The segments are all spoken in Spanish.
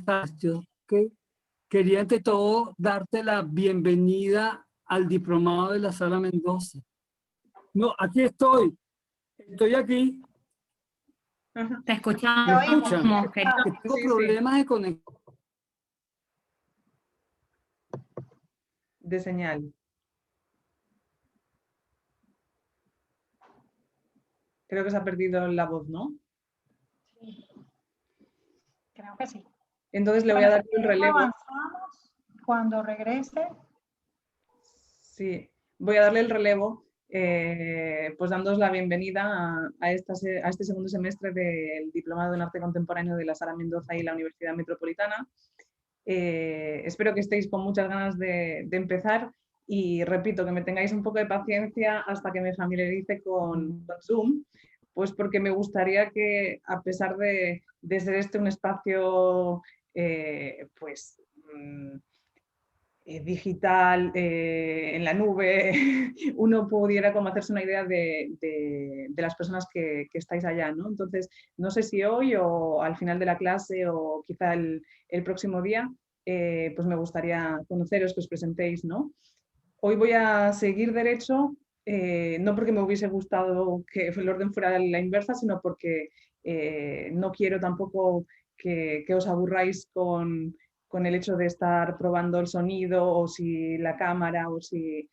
estás? Yo quería ante todo darte la bienvenida al diplomado de la Sala Mendoza. No, aquí estoy aquí. Te escuchamos. ¿Me escuchan? Que Tengo Sí, problemas de conexión. de señal. Creo que se ha perdido la voz, ¿no? Sí, creo que sí. Entonces le voy a dar el relevo. Avanzamos cuando regrese. Sí, voy a darle el relevo, pues dándoos la bienvenida a este segundo semestre del Diplomado en Arte Contemporáneo de la Sala Mendoza y la Universidad Metropolitana. Espero que estéis con muchas ganas de empezar y repito, que me tengáis un poco de paciencia hasta que me familiarice con Zoom, pues porque me gustaría que, a pesar de ser este un espacio digital, en la nube, uno pudiera como hacerse una idea de las personas que estáis allá, ¿no? Entonces, no sé si hoy o al final de la clase o quizá el próximo día, pues me gustaría conoceros, que os presentéis, ¿no? Hoy voy a seguir derecho, no porque me hubiese gustado que el orden fuera la inversa, sino porque no quiero tampoco que os aburráis con el hecho de estar probando el sonido o si la cámara o si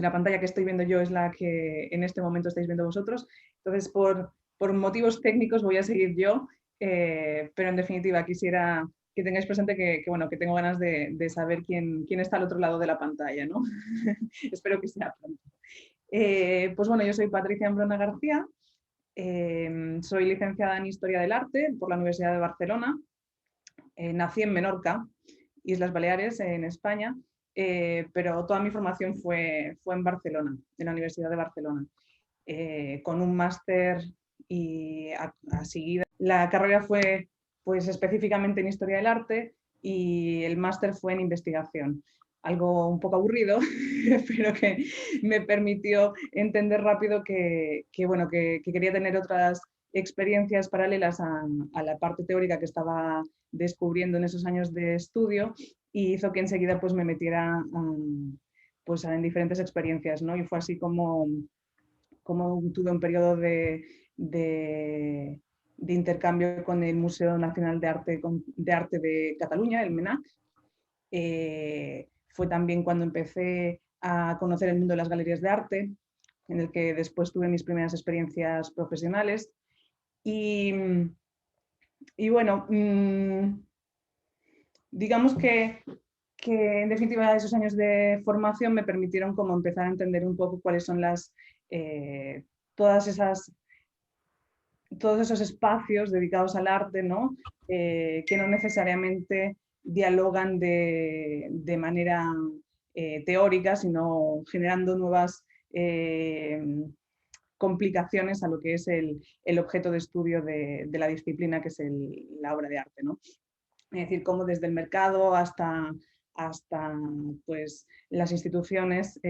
la pantalla que estoy viendo yo es la que en este momento estáis viendo vosotros. Entonces, por motivos técnicos voy a seguir yo, pero en definitiva quisiera que tengáis presente que tengo ganas de saber quién está al otro lado de la pantalla, ¿no? Espero que sea pronto. Pues bueno, yo soy Patricia Ambrona García, soy licenciada en Historia del Arte por la Universidad de Barcelona. Nací en Menorca, Islas Baleares, en España, pero toda mi formación fue en Barcelona, en la Universidad de Barcelona, con un máster y a seguida. La carrera fue pues específicamente en Historia del Arte y el máster fue en investigación. Algo un poco aburrido, pero que me permitió entender rápido que quería tener otras experiencias paralelas a la parte teórica que estaba descubriendo en esos años de estudio, y hizo que enseguida pues me metiera en diferentes experiencias, ¿no? Y fue así como tuve un periodo de intercambio con el Museo Nacional de Arte de Cataluña, el MNAC. Fue también cuando empecé a conocer el mundo de las galerías de arte, en el que después tuve mis primeras experiencias profesionales. Y bueno, digamos que en definitiva esos años de formación me permitieron como empezar a entender un poco cuáles son todos esos espacios dedicados al arte, ¿no? Que no necesariamente dialogan de manera teórica, sino generando nuevas complicaciones a lo que es el objeto de estudio de la disciplina, que es la obra de arte, ¿no? Es decir, cómo desde el mercado hasta pues, las instituciones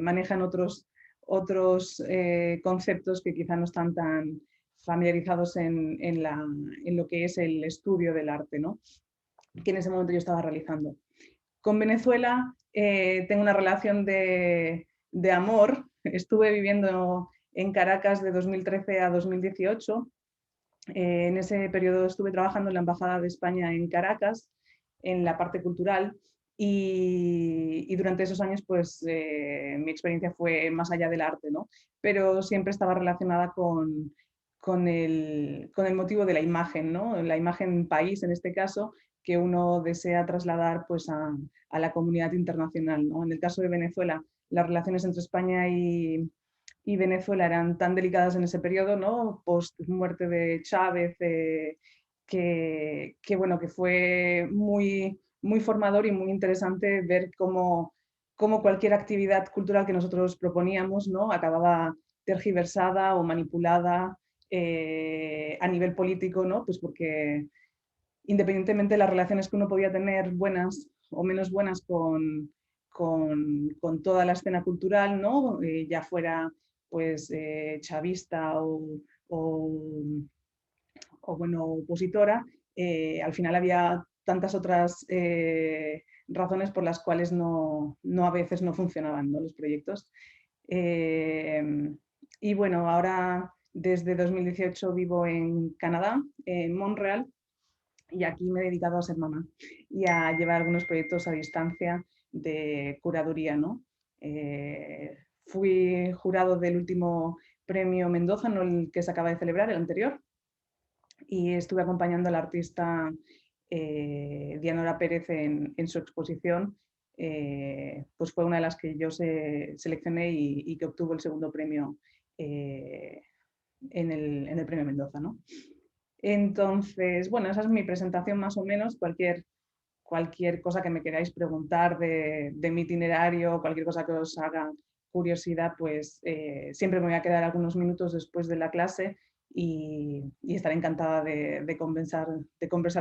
manejan otros conceptos que quizá no están tan familiarizados en lo que es el estudio del arte, ¿no? Que en ese momento yo estaba realizando. Con Venezuela tengo una relación de amor. Estuve viviendo en Caracas de 2013 a 2018. En ese periodo estuve trabajando en la Embajada de España en Caracas, en la parte cultural, y durante esos años pues mi experiencia fue más allá del arte, ¿no? Pero siempre estaba relacionada con el motivo de la imagen, ¿no? La imagen país, en este caso, que uno desea trasladar pues a la comunidad internacional, ¿no? En el caso de Venezuela, las relaciones entre España y Venezuela eran tan delicadas en ese periodo, ¿no? Post muerte de Chávez, que fue muy, muy formador y muy interesante ver cómo cualquier actividad cultural que nosotros proponíamos, ¿no? Acababa tergiversada o manipulada a nivel político, ¿no? Pues porque independientemente de las relaciones que uno podía tener, buenas o menos buenas, con toda la escena cultural, ¿no? Ya fuera pues chavista o opositora, al final había tantas otras razones por las cuales a veces no funcionaban, ¿no?, los proyectos. Y bueno, ahora desde 2018 vivo en Canadá, en Montreal, y aquí me he dedicado a ser mamá y a llevar algunos proyectos a distancia de curaduría, ¿no? Fui jurado del último premio Mendoza, no el que se acaba de celebrar, el anterior, y estuve acompañando a la artista Dianora Pérez en su exposición. Pues fue una de las que yo seleccioné y que obtuvo el segundo premio en el premio Mendoza, ¿no? Entonces, bueno, esa es mi presentación más o menos. Cualquier cosa que me queráis preguntar de mi itinerario, cualquier cosa que os haga curiosidad, pues siempre me voy a quedar algunos minutos después de la clase y estaré encantada de conversar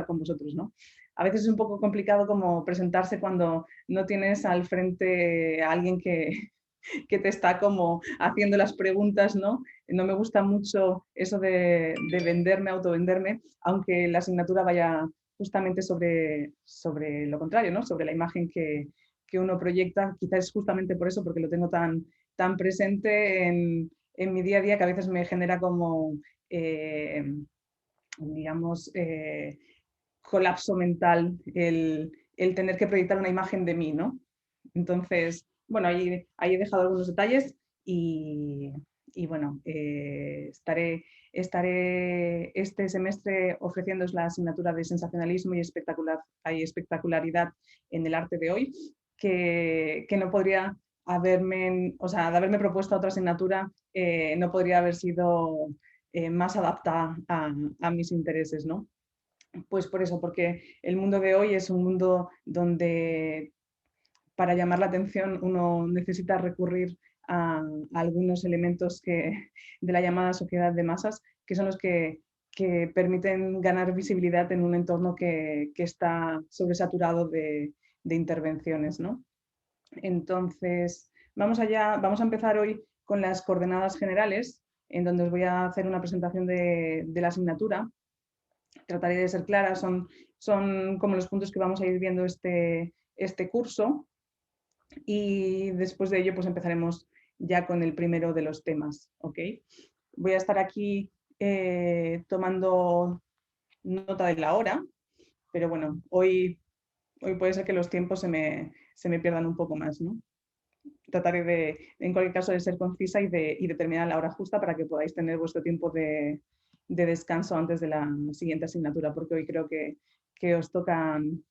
con vosotros, ¿no? A veces es un poco complicado como presentarse cuando no tienes al frente a alguien que te está como haciendo las preguntas, ¿no? No me gusta mucho eso de venderme, autovenderme, aunque la asignatura vaya justamente sobre lo contrario, ¿no? Sobre la imagen que uno proyecta. Quizás es justamente por eso, porque lo tengo tan presente en mi día a día, que a veces me genera como, digamos, colapso mental el tener que proyectar una imagen de mí, ¿no? Entonces, bueno, ahí he dejado algunos detalles y bueno, estaré este semestre ofreciéndoos la asignatura de sensacionalismo y espectacularidad en el arte de hoy, que no podría haberme, o sea, de haberme propuesto otra asignatura, no podría haber sido más adaptada a mis intereses, ¿no? Pues por eso, porque el mundo de hoy es un mundo donde para llamar la atención uno necesita recurrir a algunos elementos de la llamada sociedad de masas, que son los que permiten ganar visibilidad en un entorno que está sobresaturado de intervenciones, ¿no? Entonces, vamos a empezar hoy con las coordenadas generales, en donde os voy a hacer una presentación de la asignatura. Trataré de ser clara, son como los puntos que vamos a ir viendo este curso. Y después de ello pues empezaremos ya con el primero de los temas, ¿ok? Voy a estar aquí tomando nota de la hora, pero bueno, hoy puede ser que los tiempos se me pierdan un poco más, ¿no? Trataré en cualquier caso, de ser concisa y de terminar a la hora justa para que podáis tener vuestro tiempo de descanso antes de la siguiente asignatura, porque hoy creo que os tocan,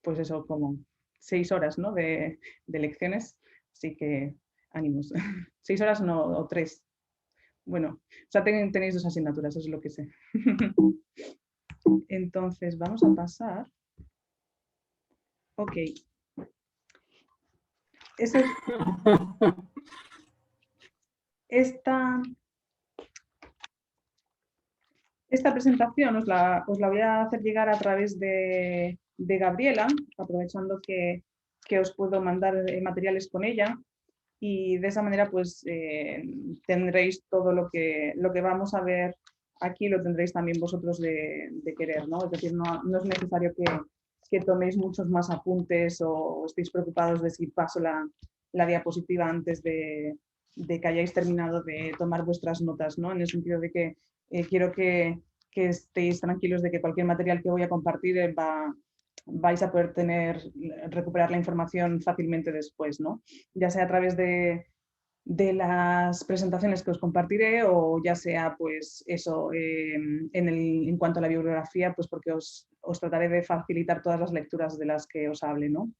pues eso, como 6 horas, ¿no?, de lecciones, así que ánimos. 6 horas no, o 3. Bueno, o sea, tenéis 2 asignaturas, eso es lo que sé. Entonces, vamos a pasar. Ok. Esta presentación os la voy a hacer llegar a través de Gabriela, aprovechando que os puedo mandar materiales con ella, y de esa manera pues tendréis todo lo que vamos a ver aquí, lo tendréis también vosotros de querer, ¿no? Es decir, no es necesario que toméis muchos más apuntes o estéis preocupados de si paso la diapositiva antes de que hayáis terminado de tomar vuestras notas, ¿no? En el sentido de que quiero que estéis tranquilos de que cualquier material que voy a compartir vais a poder recuperar la información fácilmente después, ¿no? Ya sea a través de las presentaciones que os compartiré, o ya sea pues eso, en cuanto a la bibliografía, pues porque os trataré de facilitar todas las lecturas de las que os hable, ¿no?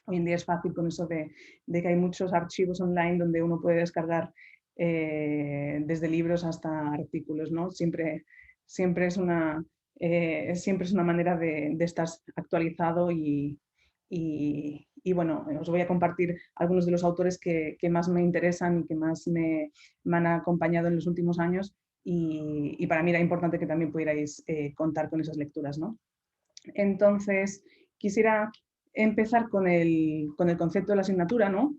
Hoy en día es fácil con eso de que hay muchos archivos online donde uno puede descargar desde libros hasta artículos, ¿no? Siempre es una manera de estar actualizado y bueno, os voy a compartir algunos de los autores que más me interesan y que más me han acompañado en los últimos años, y para mí era importante que también pudierais contar con esas lecturas, ¿no? Entonces, quisiera empezar con el concepto de la asignatura, ¿no?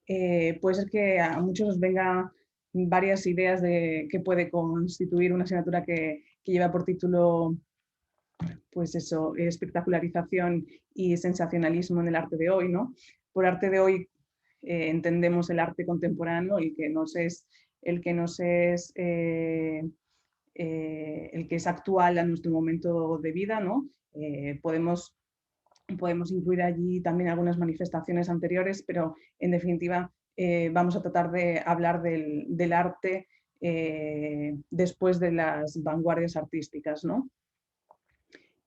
Puede ser que a muchos os venga varias ideas de qué puede constituir una asignatura que que lleva por título, pues eso, espectacularización y sensacionalismo en el arte de hoy, ¿no? Por arte de hoy entendemos el arte contemporáneo, el que nos es el que es actual a nuestro momento de vida, ¿no? Podemos incluir allí también algunas manifestaciones anteriores, pero en definitiva vamos a tratar de hablar del arte después de las vanguardias artísticas, ¿no?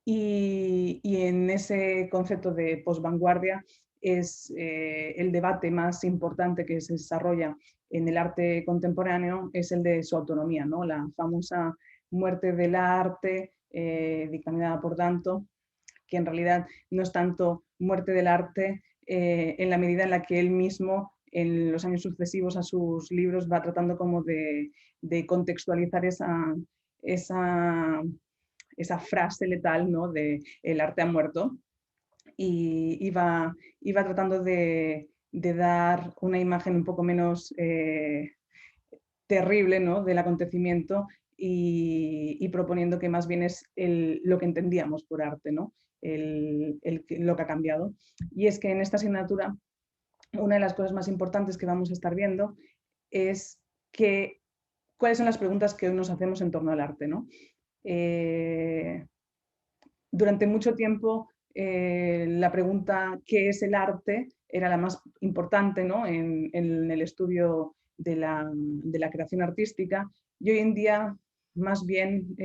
Y en ese concepto de posvanguardia es el debate más importante que se desarrolla en el arte contemporáneo, es el de su autonomía, ¿no? La famosa muerte del arte, dictaminada por Danto, que en realidad no es tanto muerte del arte en la medida en la que él mismo en los años sucesivos a sus libros va tratando como de contextualizar esa frase letal, ¿no? De el arte ha muerto, y iba tratando de dar una imagen un poco menos terrible, ¿no? Del acontecimiento y proponiendo que más bien es lo que entendíamos por arte, ¿no? Lo que ha cambiado. Y es que en esta asignatura una de las cosas más importantes que vamos a estar viendo es cuáles son las preguntas que hoy nos hacemos en torno al arte, ¿no? Durante mucho tiempo la pregunta ¿qué es el arte? Era la más importante, ¿no? en el estudio de la creación artística, y hoy en día más bien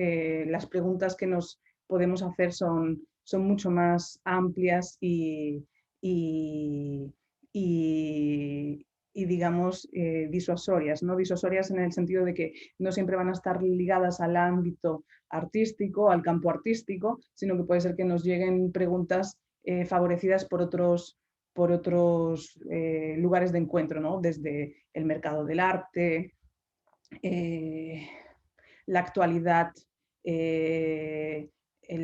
las preguntas que nos podemos hacer son mucho más amplias y digamos disuasorias, ¿no? Disuasorias en el sentido de que no siempre van a estar ligadas al ámbito artístico, al campo artístico, sino que puede ser que nos lleguen preguntas favorecidas por otros lugares de encuentro, ¿no? Desde el mercado del arte, la actualidad, en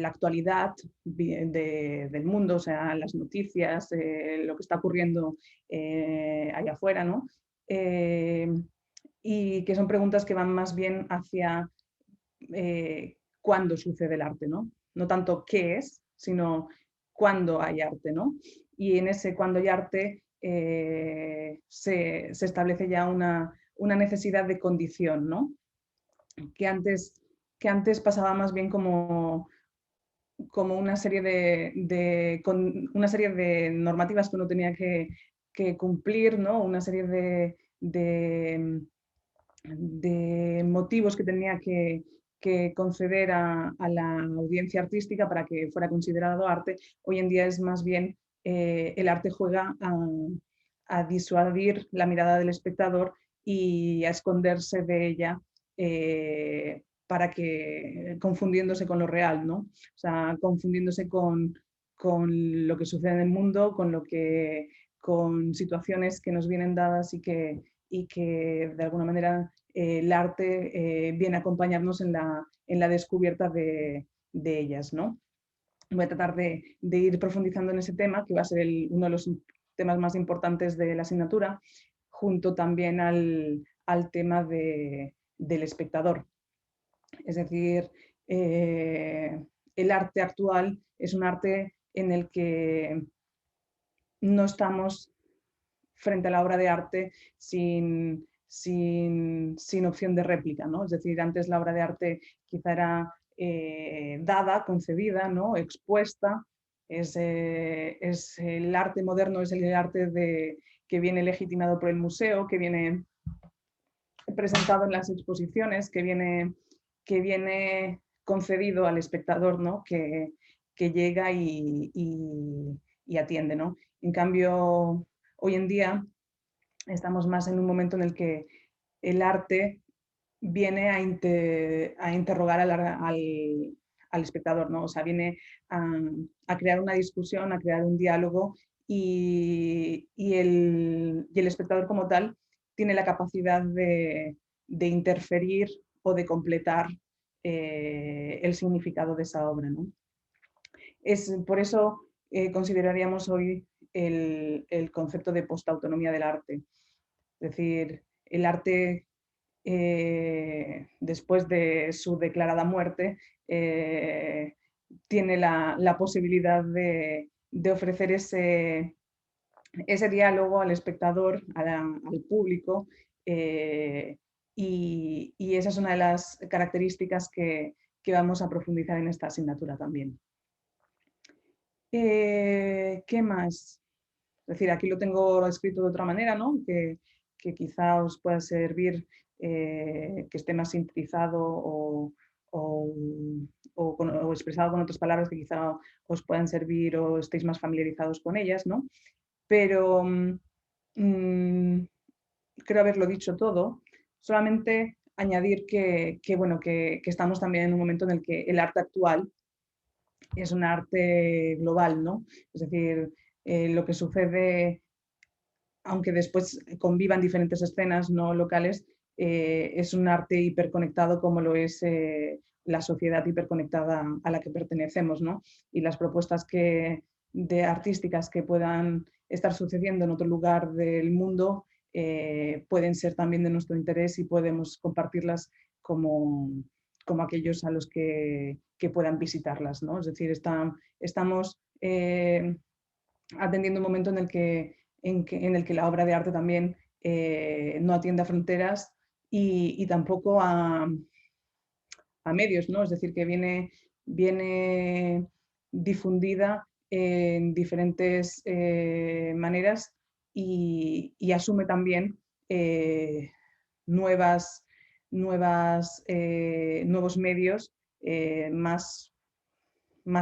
la actualidad del mundo, o sea, las noticias, lo que está ocurriendo allá afuera, ¿no? Y que son preguntas que van más bien hacia cuándo sucede el arte, ¿no? No tanto qué es, sino cuándo hay arte, ¿no? Y en ese cuándo hay arte se establece ya una necesidad de condición, ¿no? Que antes pasaba más bien como una serie una serie de normativas que uno tenía que cumplir, ¿no? Una serie de motivos que tenía que conceder a la audiencia artística para que fuera considerado arte. Hoy en día es más bien el arte juega a disuadir la mirada del espectador y a esconderse de ella para que confundiéndose con lo real, ¿no? O sea, confundiéndose con lo que sucede en el mundo, con situaciones que nos vienen dadas y que de alguna manera el arte viene a acompañarnos en la descubierta de ellas, ¿no? Voy a tratar de ir profundizando en ese tema, que va a ser uno de los temas más importantes de la asignatura, junto también al tema del espectador. Es decir, el arte actual es un arte en el que no estamos frente a la obra de arte sin opción de réplica, ¿no? Es decir, antes la obra de arte quizá era dada, concedida, ¿no? Expuesta. Es el arte moderno, es el arte que viene legitimado por el museo, que viene presentado en las exposiciones, que viene concedido al espectador, ¿no? que llega y atiende, ¿no? En cambio, hoy en día estamos más en un momento en el que el arte viene a interrogar al espectador, ¿no? O sea, viene a crear una discusión, a crear un diálogo y el espectador como tal tiene la capacidad de interferir o de completar el significado de esa obra, ¿no? Por eso consideraríamos hoy el concepto de postautonomía del arte. Es decir, el arte después de su declarada muerte, tiene la posibilidad de ofrecer ese diálogo al espectador, al público, y esa es una de las características que vamos a profundizar en esta asignatura también. ¿Qué más? Es decir, aquí lo tengo escrito de otra manera, ¿no? Que quizá os pueda servir, que esté más sintetizado o expresado con otras palabras que quizá os puedan servir o estéis más familiarizados con ellas, ¿no? Pero creo haberlo dicho todo. Solamente añadir bueno, que estamos también en un momento en el que el arte actual es un arte global, ¿no? Es decir, lo que sucede, aunque después convivan diferentes escenas no locales, es un arte hiperconectado como lo es la sociedad hiperconectada a la que pertenecemos, ¿no? Y las propuestas artísticas que puedan estar sucediendo en otro lugar del mundo pueden ser también de nuestro interés y podemos compartirlas como aquellos a los que puedan visitarlas, ¿no? Es decir, estamos atendiendo un momento en el que la obra de arte también no atiende a fronteras y tampoco a medios, ¿no? Es decir, que viene difundida en diferentes maneras y asume también nuevos medios más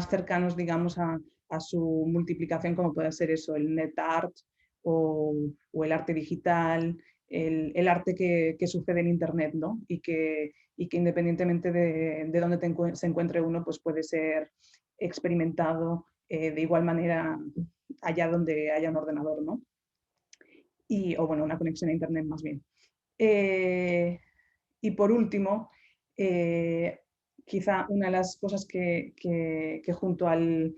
cercanos, digamos, a su multiplicación, como puede ser eso, el net art o el arte digital, el arte que sucede en Internet, ¿no? Y que independientemente de dónde se encuentre uno, pues puede ser experimentado de igual manera allá donde haya un ordenador, ¿no? O bueno, una conexión a Internet más bien. Y por último, quizá una de las cosas que junto al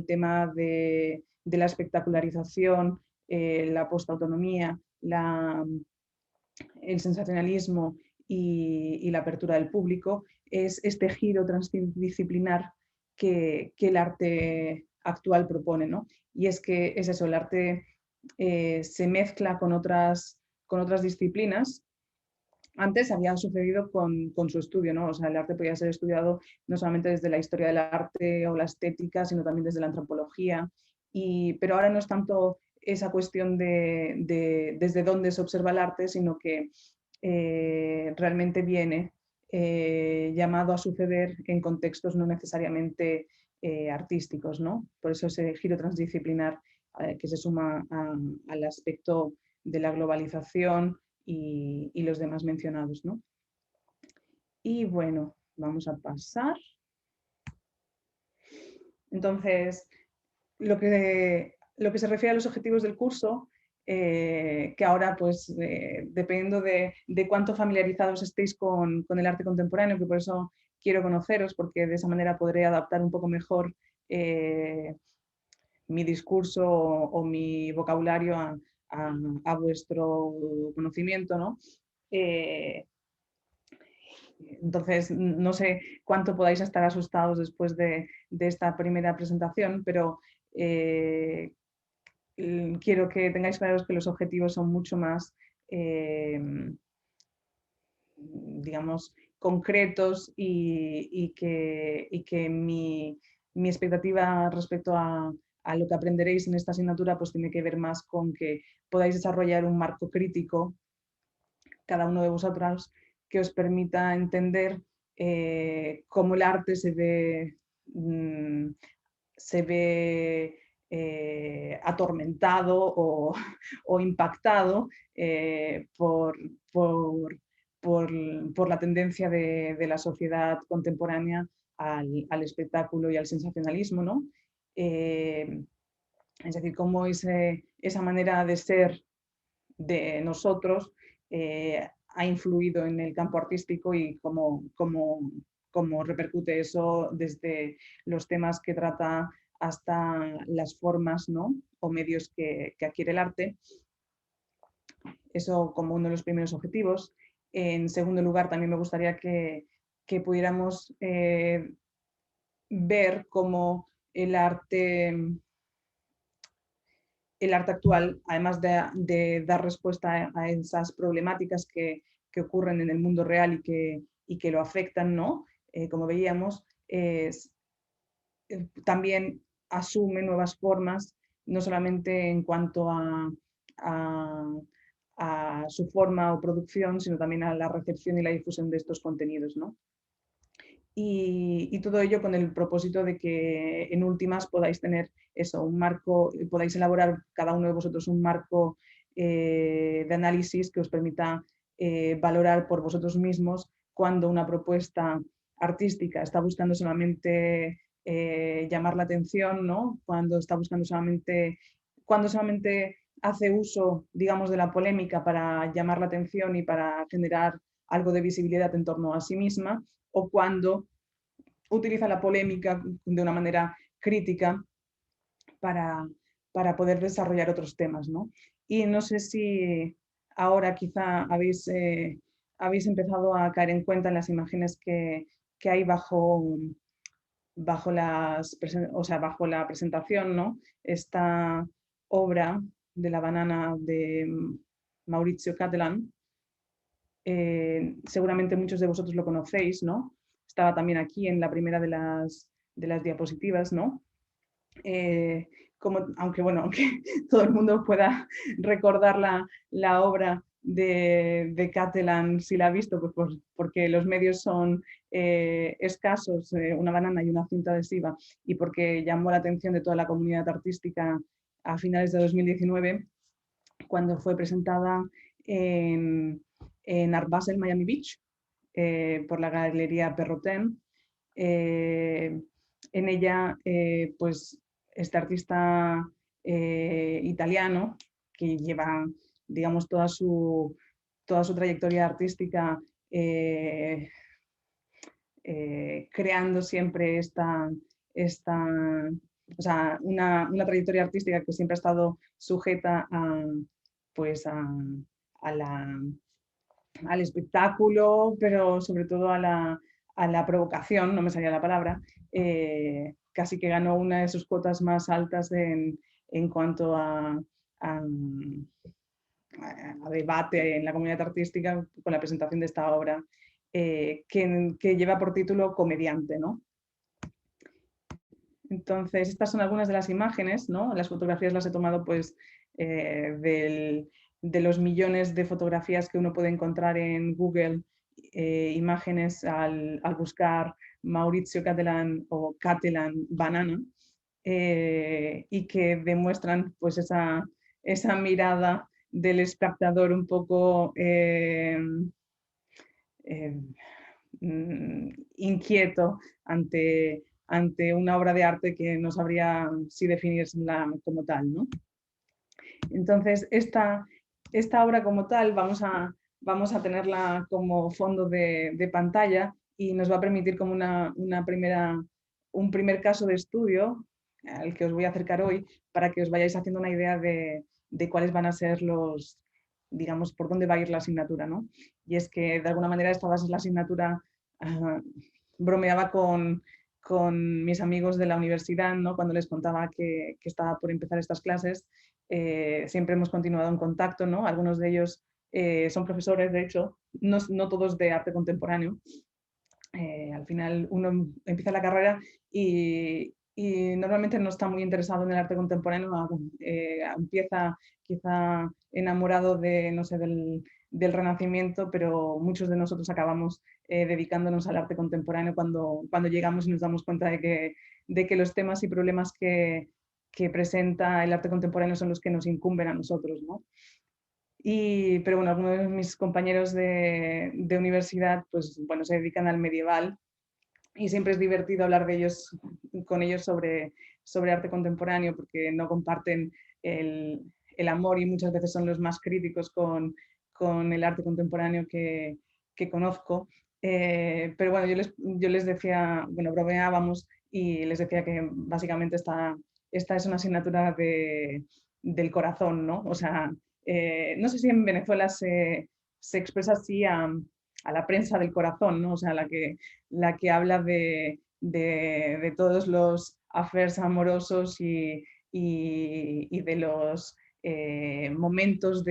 tema de la espectacularización, la postautonomía, el sensacionalismo y la apertura del público, es este giro transdisciplinar que el arte actual propone, ¿no? Y es que es eso, el arte se mezcla con otras disciplinas. Antes había sucedido con su estudio, ¿no? O sea, el arte podía ser estudiado no solamente desde la historia del arte o la estética, sino también desde la antropología. Pero ahora no es tanto esa cuestión de desde dónde se observa el arte, sino que realmente viene llamado a suceder en contextos no necesariamente artísticos, ¿no? Por eso ese giro transdisciplinar que se suma al aspecto de la globalización y los demás mencionados, ¿no? Y bueno, vamos a pasar. Entonces, lo que se refiere a los objetivos del curso, que ahora, pues, dependiendo de cuánto familiarizados estéis con el arte contemporáneo, que por eso quiero conoceros, porque de esa manera podré adaptar un poco mejor mi discurso o mi vocabulario a vuestro conocimiento, ¿no? Entonces, no sé cuánto podáis estar asustados después de esta primera presentación, pero quiero que tengáis claros que los objetivos son mucho más, digamos, concretos y que mi expectativa respecto a lo que aprenderéis en esta asignatura pues tiene que ver más con que podáis desarrollar un marco crítico, cada uno de vosotros, que os permita entender cómo el arte se ve atormentado o impactado por la tendencia de la sociedad contemporánea al espectáculo y al sensacionalismo, ¿no? Es decir, cómo esa manera de ser de nosotros ha influido en el campo artístico y cómo repercute eso desde los temas que trata hasta las formas, ¿no? O medios que adquiere el arte. Eso como uno de los primeros objetivos. En segundo lugar, también me gustaría que pudiéramos ver cómo el arte actual, además de dar respuesta a esas problemáticas que ocurren en el mundo real y que lo afectan, ¿no? Como veíamos, también asume nuevas formas, no solamente en cuanto a su forma o producción, sino también a la recepción y la difusión de estos contenidos, ¿no? Y todo ello con el propósito de que en últimas podáis tener eso, un marco, podáis elaborar cada uno de vosotros un marco de análisis que os permita valorar por vosotros mismos cuando una propuesta artística está buscando solamente llamar la atención, ¿no? Cuando está buscando solamente hace uso, digamos, de la polémica para llamar la atención y para generar algo de visibilidad en torno a sí misma, o cuando utiliza la polémica de una manera crítica para poder desarrollar otros temas, ¿no? Y no sé si ahora quizá habéis empezado a caer en cuenta en las imágenes que hay bajo la presentación, ¿no? Esta obra de la banana de Maurizio Cattelan. Seguramente muchos de vosotros lo conocéis, ¿no? Estaba también aquí en la primera de las diapositivas, ¿no? Aunque todo el mundo pueda recordar la obra de Cattelan, si la ha visto, pues porque los medios son escasos, una banana y una cinta adhesiva, y porque llamó la atención de toda la comunidad artística a finales de 2019, cuando fue presentada en Art Basel, Miami Beach, por la galería Perrotin. En ella, pues, este artista italiano, que lleva, digamos, toda su trayectoria artística creando siempre una trayectoria artística que siempre ha estado sujeta al espectáculo, pero sobre todo a la provocación, no me salía la palabra, casi que ganó una de sus cotas más altas en cuanto a debate en la comunidad artística con la presentación de esta obra, que lleva por título Comediante, ¿no? Entonces, estas son algunas de las imágenes, ¿no? Las fotografías las he tomado pues de los millones de fotografías que uno puede encontrar en Google, imágenes al buscar Maurizio Cattelan o Cattelan banana, y que demuestran pues esa mirada del espectador un poco inquieto ante una obra de arte que no sabría si definirla como tal, ¿no? Entonces, esta obra como tal vamos a tenerla como fondo de pantalla y nos va a permitir como un primer caso de estudio al que os voy a acercar hoy, para que os vayáis haciendo una idea de cuáles van a ser digamos, por dónde va a ir la asignatura, ¿no? Y es que de alguna manera esta va a ser la asignatura, bromeaba con mis amigos de la universidad, ¿no? Cuando les contaba que estaba por empezar estas clases, siempre hemos continuado en contacto, ¿no? Algunos de ellos son profesores, de hecho, no todos de arte contemporáneo. Al final uno empieza la carrera y normalmente no está muy interesado en el arte contemporáneo, empieza quizá enamorado de, no sé, del Renacimiento, pero muchos de nosotros acabamos dedicándonos al arte contemporáneo cuando llegamos y nos damos cuenta de que los temas y problemas que presenta el arte contemporáneo son los que nos incumben a nosotros, ¿no? Pero bueno, algunos de mis compañeros de universidad pues, bueno, se dedican al medieval y siempre es divertido hablar con ellos sobre arte contemporáneo, porque no comparten el amor y muchas veces son los más críticos con el arte contemporáneo que conozco. Pero bueno, yo les decía, bueno, bromeábamos y les decía que básicamente esta es una asignatura del corazón, ¿no? O sea, no sé si en Venezuela se se expresa así a la prensa del corazón, ¿no? O sea, la que habla de todos los affairs amorosos y de los momentos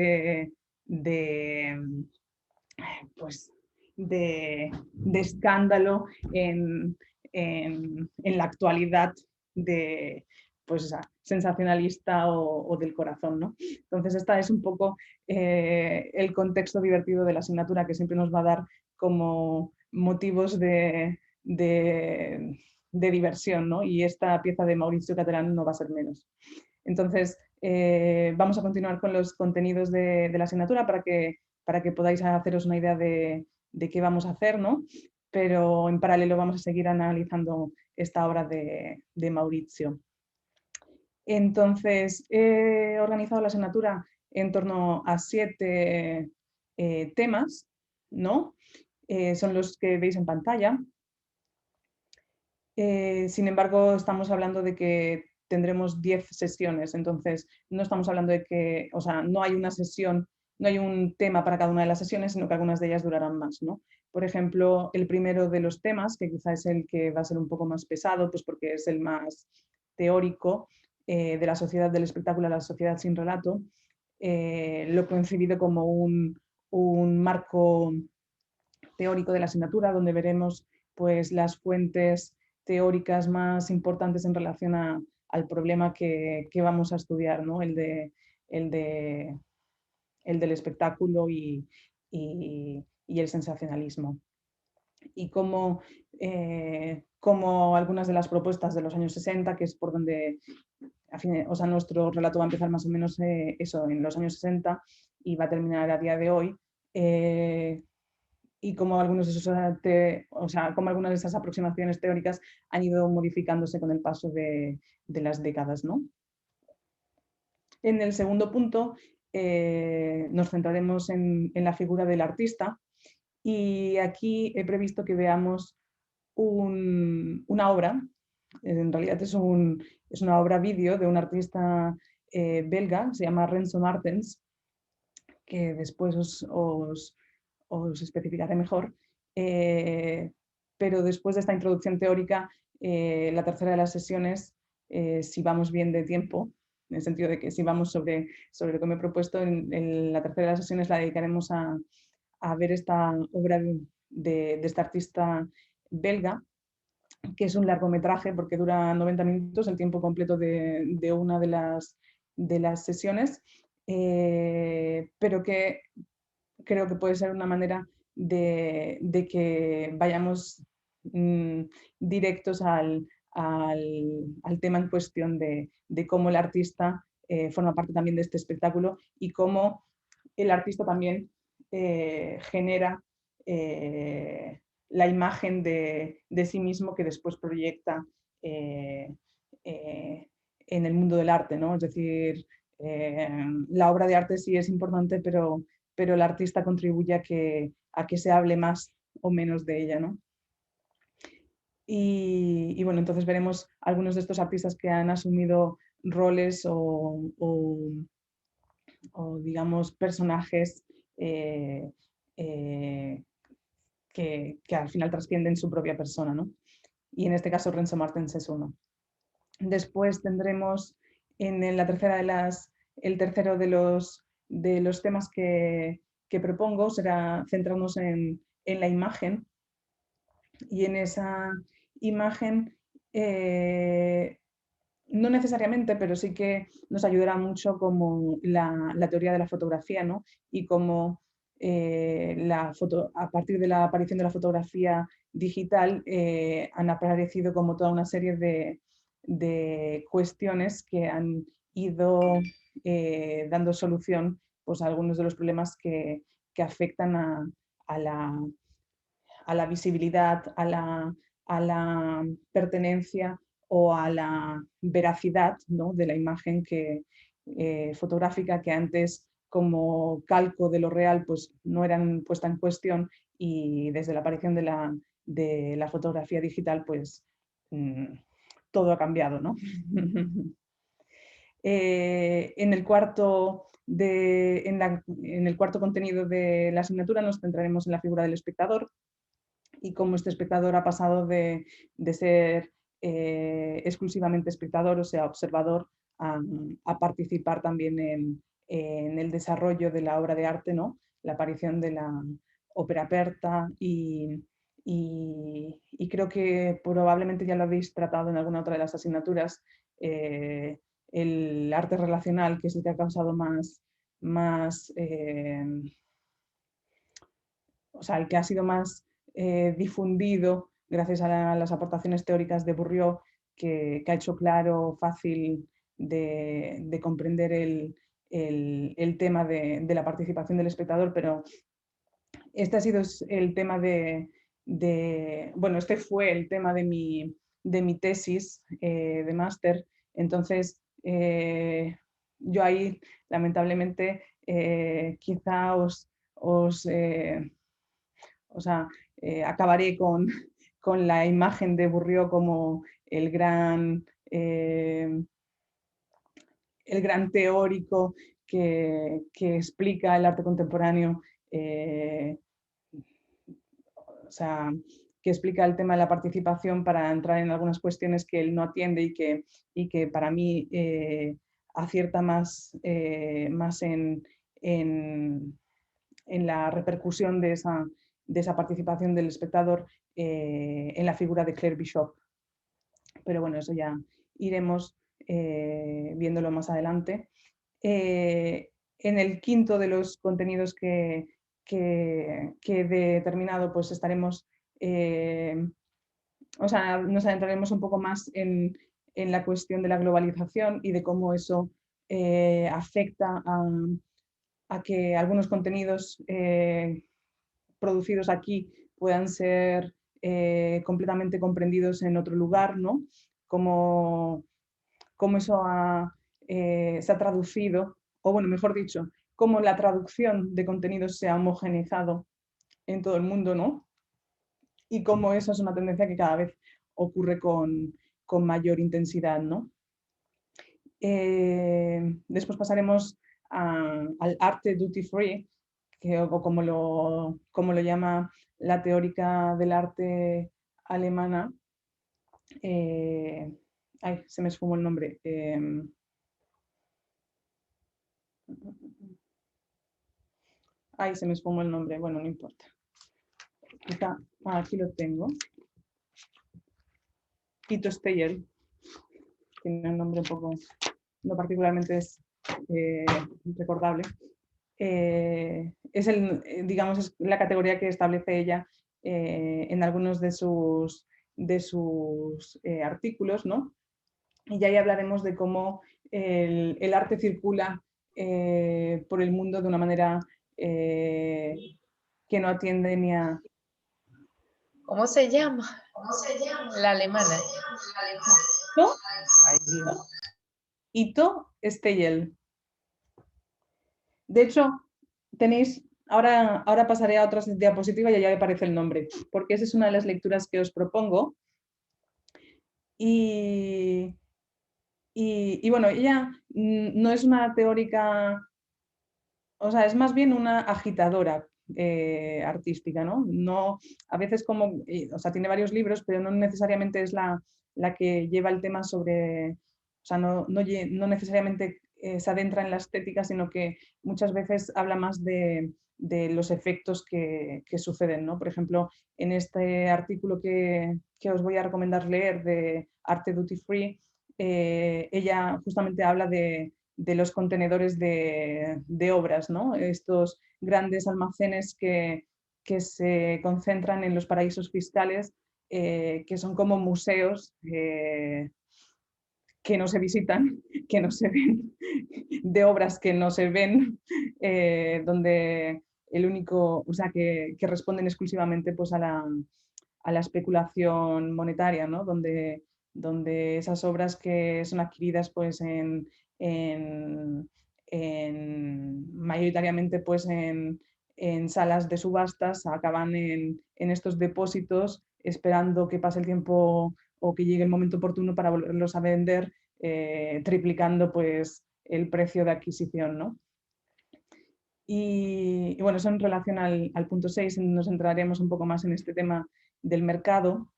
pues, de escándalo en la actualidad de, pues, sensacionalista o del corazón, ¿no? Entonces, esta es un poco el contexto divertido de la asignatura, que siempre nos va a dar como motivos de diversión, ¿no? Y esta pieza de Maurizio Cattelan no va a ser menos. Entonces, vamos a continuar con los contenidos de la asignatura para que podáis haceros una idea de qué vamos a hacer, ¿no? Pero en paralelo vamos a seguir analizando esta obra de Maurizio. Entonces, he organizado la asignatura en torno a 7 temas, ¿no? Son los que veis en pantalla. Sin embargo, estamos hablando de que tendremos 10 sesiones, entonces no estamos hablando de que, o sea, no hay una sesión, no hay un tema para cada una de las sesiones, sino que algunas de ellas durarán más, ¿no? Por ejemplo, el primero de los temas, que quizá es el que va a ser un poco más pesado, pues porque es el más teórico, de la sociedad del espectáculo a la sociedad sin relato, lo he concebido como un marco teórico de la asignatura, donde veremos pues las fuentes teóricas más importantes en relación al problema que vamos a estudiar, ¿no? el del espectáculo y el sensacionalismo. Y como algunas de las propuestas de los años 60, que es por donde, o sea, nuestro relato va a empezar más o menos eso, en los años 60 y va a terminar a día de hoy, y como algunos de esos, como algunas de esas aproximaciones teóricas han ido modificándose con el paso de las décadas, ¿no? En el segundo punto nos centraremos en la figura del artista, y aquí he previsto que veamos una obra, en realidad es una obra vídeo de un artista belga, se llama Renzo Martens, que después os especificaré mejor, pero después de esta introducción teórica, la tercera de las sesiones, si vamos bien de tiempo, en el sentido de que si vamos sobre lo que me he propuesto, en la tercera de las sesiones la dedicaremos a ver esta obra de este artista belga, que es un largometraje porque dura 90 minutos, el tiempo completo de una de las sesiones, pero que creo que puede ser una manera de que vayamos directos al tema en cuestión de cómo el artista forma parte también de este espectáculo y cómo el artista también genera la imagen de sí mismo que después proyecta en el mundo del arte, ¿no? Es decir, la obra de arte sí es importante, pero el artista contribuye a que se hable más o menos de ella, ¿no? Y bueno, entonces veremos algunos de estos artistas que han asumido roles o digamos, personajes que al final trascienden su propia persona, ¿no? Y en este caso Renzo Martens es uno. Después tendremos en la tercera el tercero de los temas que propongo será centrarnos en la imagen, y en esa imagen no necesariamente, pero sí que nos ayudará mucho como la teoría de la fotografía, ¿no? Y como a partir de la aparición de la fotografía digital han aparecido como toda una serie de cuestiones que han ido dando solución, pues, a algunos de los problemas que afectan a la visibilidad, a la pertenencia o a la veracidad, ¿no? de la imagen fotográfica, que antes, como calco de lo real, pues no eran puesta en cuestión, y desde la aparición de la fotografía digital, pues todo ha cambiado, ¿no? En el cuarto contenido de la asignatura nos centraremos en la figura del espectador y cómo este espectador ha pasado de ser exclusivamente espectador, o sea, observador, a participar también en el desarrollo de la obra de arte, ¿no? La aparición de la ópera aperta y creo que probablemente ya lo habéis tratado en alguna otra de las asignaturas, el arte relacional, que es el que ha causado o sea, el que ha sido más difundido gracias a las aportaciones teóricas de Bourriaud, que ha hecho claro, fácil de comprender el tema de la participación del espectador, pero este ha sido el tema bueno, este fue el tema de mi tesis de máster. Entonces, yo ahí, lamentablemente, quizá acabaré con la imagen de Bourriaud como el gran teórico que explica el arte contemporáneo, o sea, que explica el tema de la participación para entrar en algunas cuestiones que él no atiende y que para mí acierta más en la repercusión de esa participación del espectador en la figura de Claire Bishop. Pero bueno, eso ya iremos viéndolo más adelante. En el quinto de los contenidos que he determinado, pues estaremos, nos adentraremos un poco más en la cuestión de la globalización y de cómo eso afecta a que algunos contenidos producidos aquí puedan ser completamente comprendidos en otro lugar, ¿no? Cómo eso se ha traducido, o bueno, mejor dicho, cómo la traducción de contenidos se ha homogeneizado en todo el mundo, ¿no? Y cómo eso es una tendencia que cada vez ocurre con mayor intensidad, ¿no? Después pasaremos al arte duty free, o como lo llama la teórica del arte alemana. Se me esfumó el nombre. Se me esfumó el nombre. Bueno, no importa. Aquí lo tengo. Ito Steyer. Tiene un nombre un poco, no particularmente es recordable. Es la categoría que establece ella en algunos de sus artículos, ¿no? Y ya ahí hablaremos de cómo el arte circula por el mundo de una manera que no atiende ni a... ¿Cómo se llama? La alemana. ¿No? Ito Steyer. De hecho, tenéis, ahora pasaré a otras diapositivas y ya me aparece el nombre, porque esa es una de las lecturas que os propongo. Y bueno, ella no es una teórica, o sea, es más bien una agitadora artística, ¿no? A veces tiene varios libros, pero no necesariamente es la que lleva el tema sobre, o sea, no necesariamente se adentra en la estética, sino que muchas veces habla más de los efectos que suceden, ¿no? Por ejemplo, en este artículo que os voy a recomendar leer de Arte Duty Free, ella justamente habla de los contenedores de obras, ¿no? Estos grandes almacenes que se concentran en los paraísos fiscales, que son como museos que no se visitan, que no se ven, de obras que no se ven, donde el único, o sea, que responden exclusivamente pues, a la especulación monetaria, ¿no? Donde esas obras que son adquiridas pues, mayoritariamente pues, en salas de subastas acaban en estos depósitos esperando que pase el tiempo o que llegue el momento oportuno para volverlos a vender triplicando pues el precio de adquisición, ¿no? Y bueno, eso en relación al punto 6, nos centraremos un poco más en este tema del mercado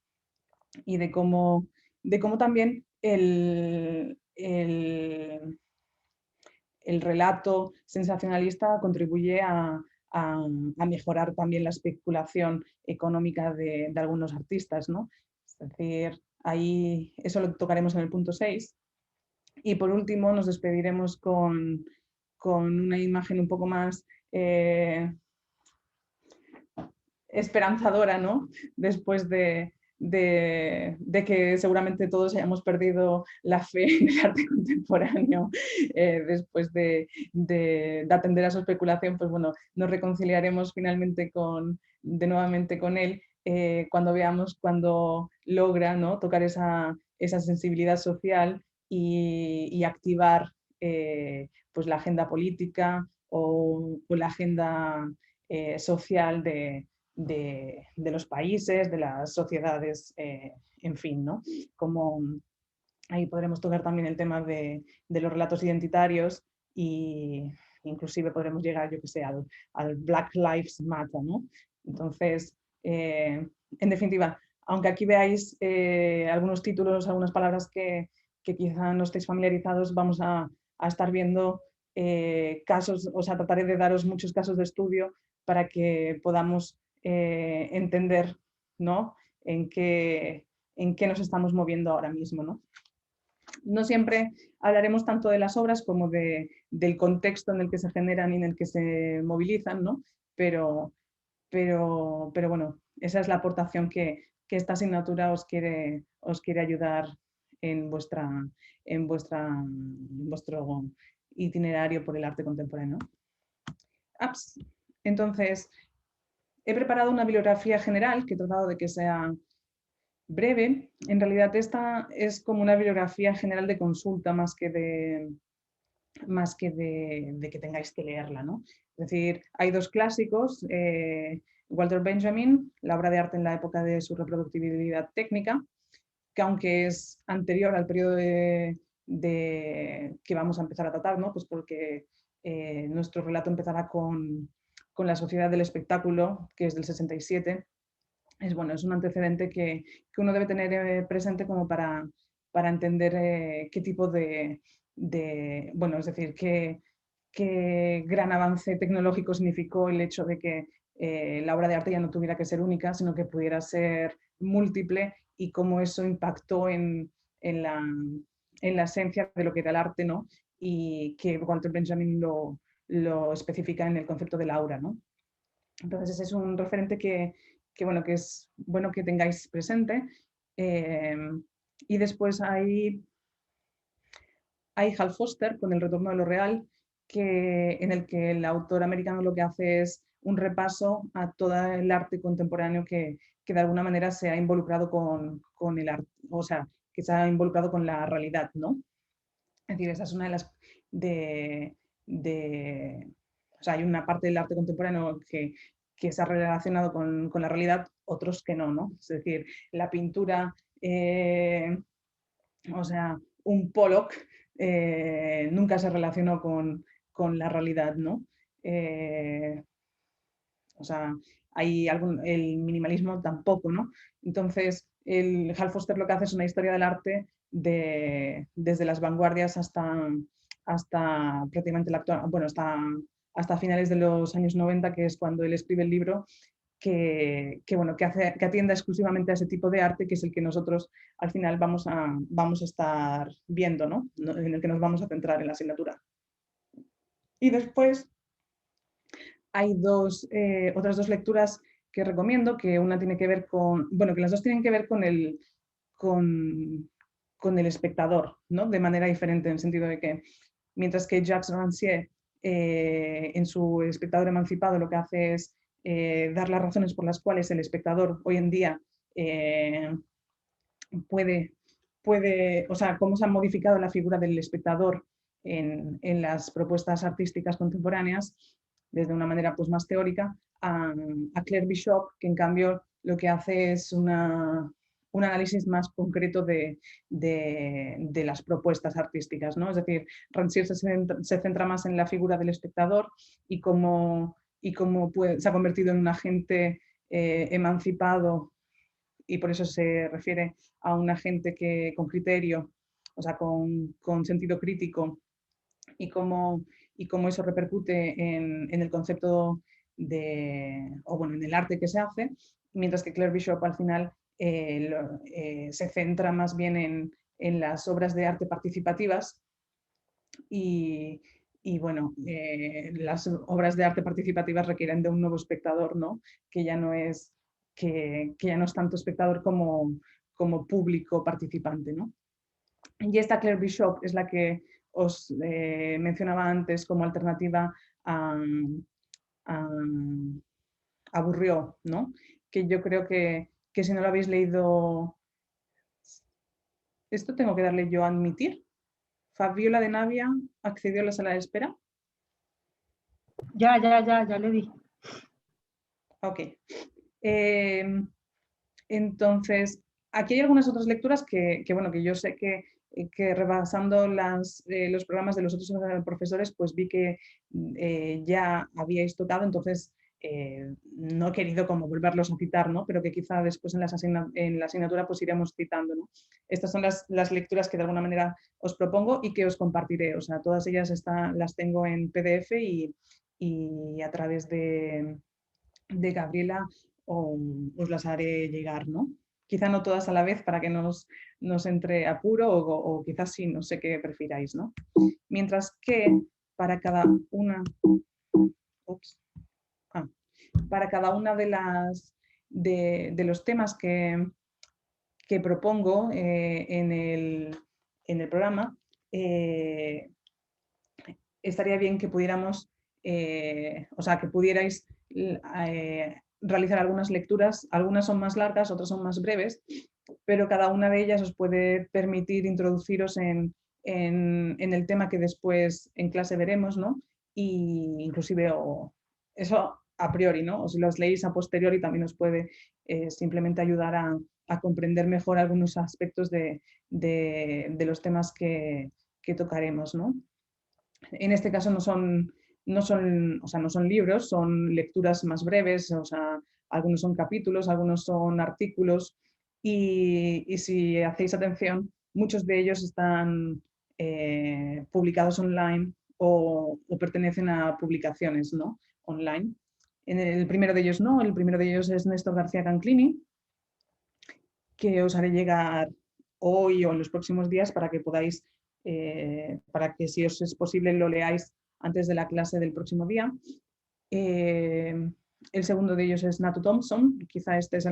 y de cómo también el relato sensacionalista contribuye a mejorar también la especulación económica de algunos artistas, ¿no? Es decir, ahí eso lo tocaremos en el punto 6. Y por último nos despediremos con una imagen un poco más esperanzadora, ¿no? Después de que seguramente todos hayamos perdido la fe en el arte contemporáneo después de atender a su especulación, pues bueno, nos reconciliaremos finalmente nuevamente con él cuando veamos cuando logra, ¿no?, tocar esa sensibilidad social y activar pues la agenda política o la agenda social de los países, de las sociedades, en fin, ¿no? Como ahí podremos tocar también el tema de los relatos identitarios e inclusive podremos llegar, yo que sé, al Black Lives Matter, ¿no? Entonces, en definitiva, aunque aquí veáis algunos títulos, algunas palabras que quizá no estéis familiarizados, vamos a estar viendo casos, o sea, trataré de daros muchos casos de estudio para que podamos entender, ¿no?, en qué nos estamos moviendo ahora mismo, ¿no? No siempre hablaremos tanto de las obras como del contexto en el que se generan y en el que se movilizan, ¿no? Pero bueno, esa es la aportación que esta asignatura os quiere ayudar en vuestro itinerario por el arte contemporáneo. Entonces, he preparado una bibliografía general que he tratado de que sea breve. En realidad esta es como una bibliografía general de consulta más que de que tengáis que leerla, ¿no? Es decir, hay dos clásicos, Walter Benjamin, la obra de arte en la época de su reproductibilidad técnica, que aunque es anterior al periodo que vamos a empezar a tratar, ¿no?, pues porque nuestro relato empezará con la Sociedad del Espectáculo, que es del 67, es un antecedente que uno debe tener presente como para entender qué tipo bueno, es decir, qué gran avance tecnológico significó el hecho de que la obra de arte ya no tuviera que ser única, sino que pudiera ser múltiple, y cómo eso impactó en la esencia de lo que era el arte, ¿no? Y que Walter Benjamin lo especifica en el concepto del aura, ¿no? Entonces ese es un referente que es bueno que tengáis presente. Y después hay Hal Foster con El retorno de lo real, en el que el autor americano lo que hace es un repaso a todo el arte contemporáneo que de alguna manera se ha involucrado con el arte, o sea, que se ha involucrado con la realidad, ¿no? Es decir, esa es una de las... o sea, hay una parte del arte contemporáneo que se ha relacionado con la realidad, otros que no, ¿no? Es decir, la pintura, o sea, un Pollock nunca se relacionó con la realidad, ¿no? O sea, el minimalismo tampoco, ¿no? Entonces, Hal Foster lo que hace es una historia del arte desde las vanguardias hasta prácticamente la actual, bueno, hasta finales de los años 90, que es cuando él escribe el libro, que atienda exclusivamente a ese tipo de arte, que es el que nosotros al final vamos a estar viendo, ¿no? En el que nos vamos a centrar en la asignatura. Y después hay otras dos lecturas que recomiendo, que una tiene que ver que las dos tienen que ver con el espectador, ¿no? De manera diferente, en el sentido de que mientras que Jacques Rancière en su Espectador emancipado lo que hace es dar las razones por las cuales el espectador hoy en día puede, o sea, cómo se ha modificado la figura del espectador en las propuestas artísticas contemporáneas desde una manera pues más teórica, a Claire Bishop, que en cambio lo que hace es una un análisis más concreto de las propuestas artísticas, ¿no? Es decir, Rancière se centra más en la figura del espectador y cómo se ha convertido en un agente emancipado, y por eso se refiere a un agente con criterio, o sea, con sentido crítico, y cómo eso repercute en el concepto en el arte que se hace, mientras que Claire Bishop al final se centra más bien en las obras de arte participativas y bueno, las obras de arte participativas requieren de un nuevo espectador, ¿no? Que ya no es tanto espectador como público participante, ¿no? Y esta Claire Bishop es la que os mencionaba antes como alternativa a Bourriaud, ¿no? Que yo creo que si no lo habéis leído, esto tengo que darle yo a admitir. Fabiola de Navia accedió a la sala de espera. Ya le di. Ok. Entonces, aquí hay algunas otras lecturas que yo sé que rebasando los programas de los otros profesores, pues vi que ya habíais tocado, entonces no he querido como volverlos a citar, ¿no? Pero que quizá después en la asignatura pues iremos citando, ¿no? Estas son las lecturas que de alguna manera os propongo y que os compartiré, o sea, todas ellas las tengo en PDF y a través de Gabriela os las haré llegar, ¿no? Quizá no todas a la vez para que nos entre apuro o quizás sí, no sé qué prefiráis, ¿no? Mientras que para cada una, para cada una de los temas que propongo en el programa, estaría bien que pudiéramos, que pudierais realizar algunas lecturas, algunas son más largas, otras son más breves, pero cada una de ellas os puede permitir introduciros en el tema que después en clase veremos, ¿no? Y inclusive eso a priori, ¿no? O si los leéis a posteriori también os puede simplemente ayudar a comprender mejor algunos aspectos de los temas que tocaremos, ¿no? En este caso no son libros, son lecturas más breves, o sea, algunos son capítulos, algunos son artículos y si hacéis atención, muchos de ellos están publicados online o pertenecen a publicaciones, ¿no? Online. El primero de ellos no, el primero de ellos es Néstor García Canclini, que os haré llegar hoy o en los próximos días para que podáis, para que si os es posible lo leáis antes de la clase del próximo día. El segundo de ellos es Natu Thompson, quizá este es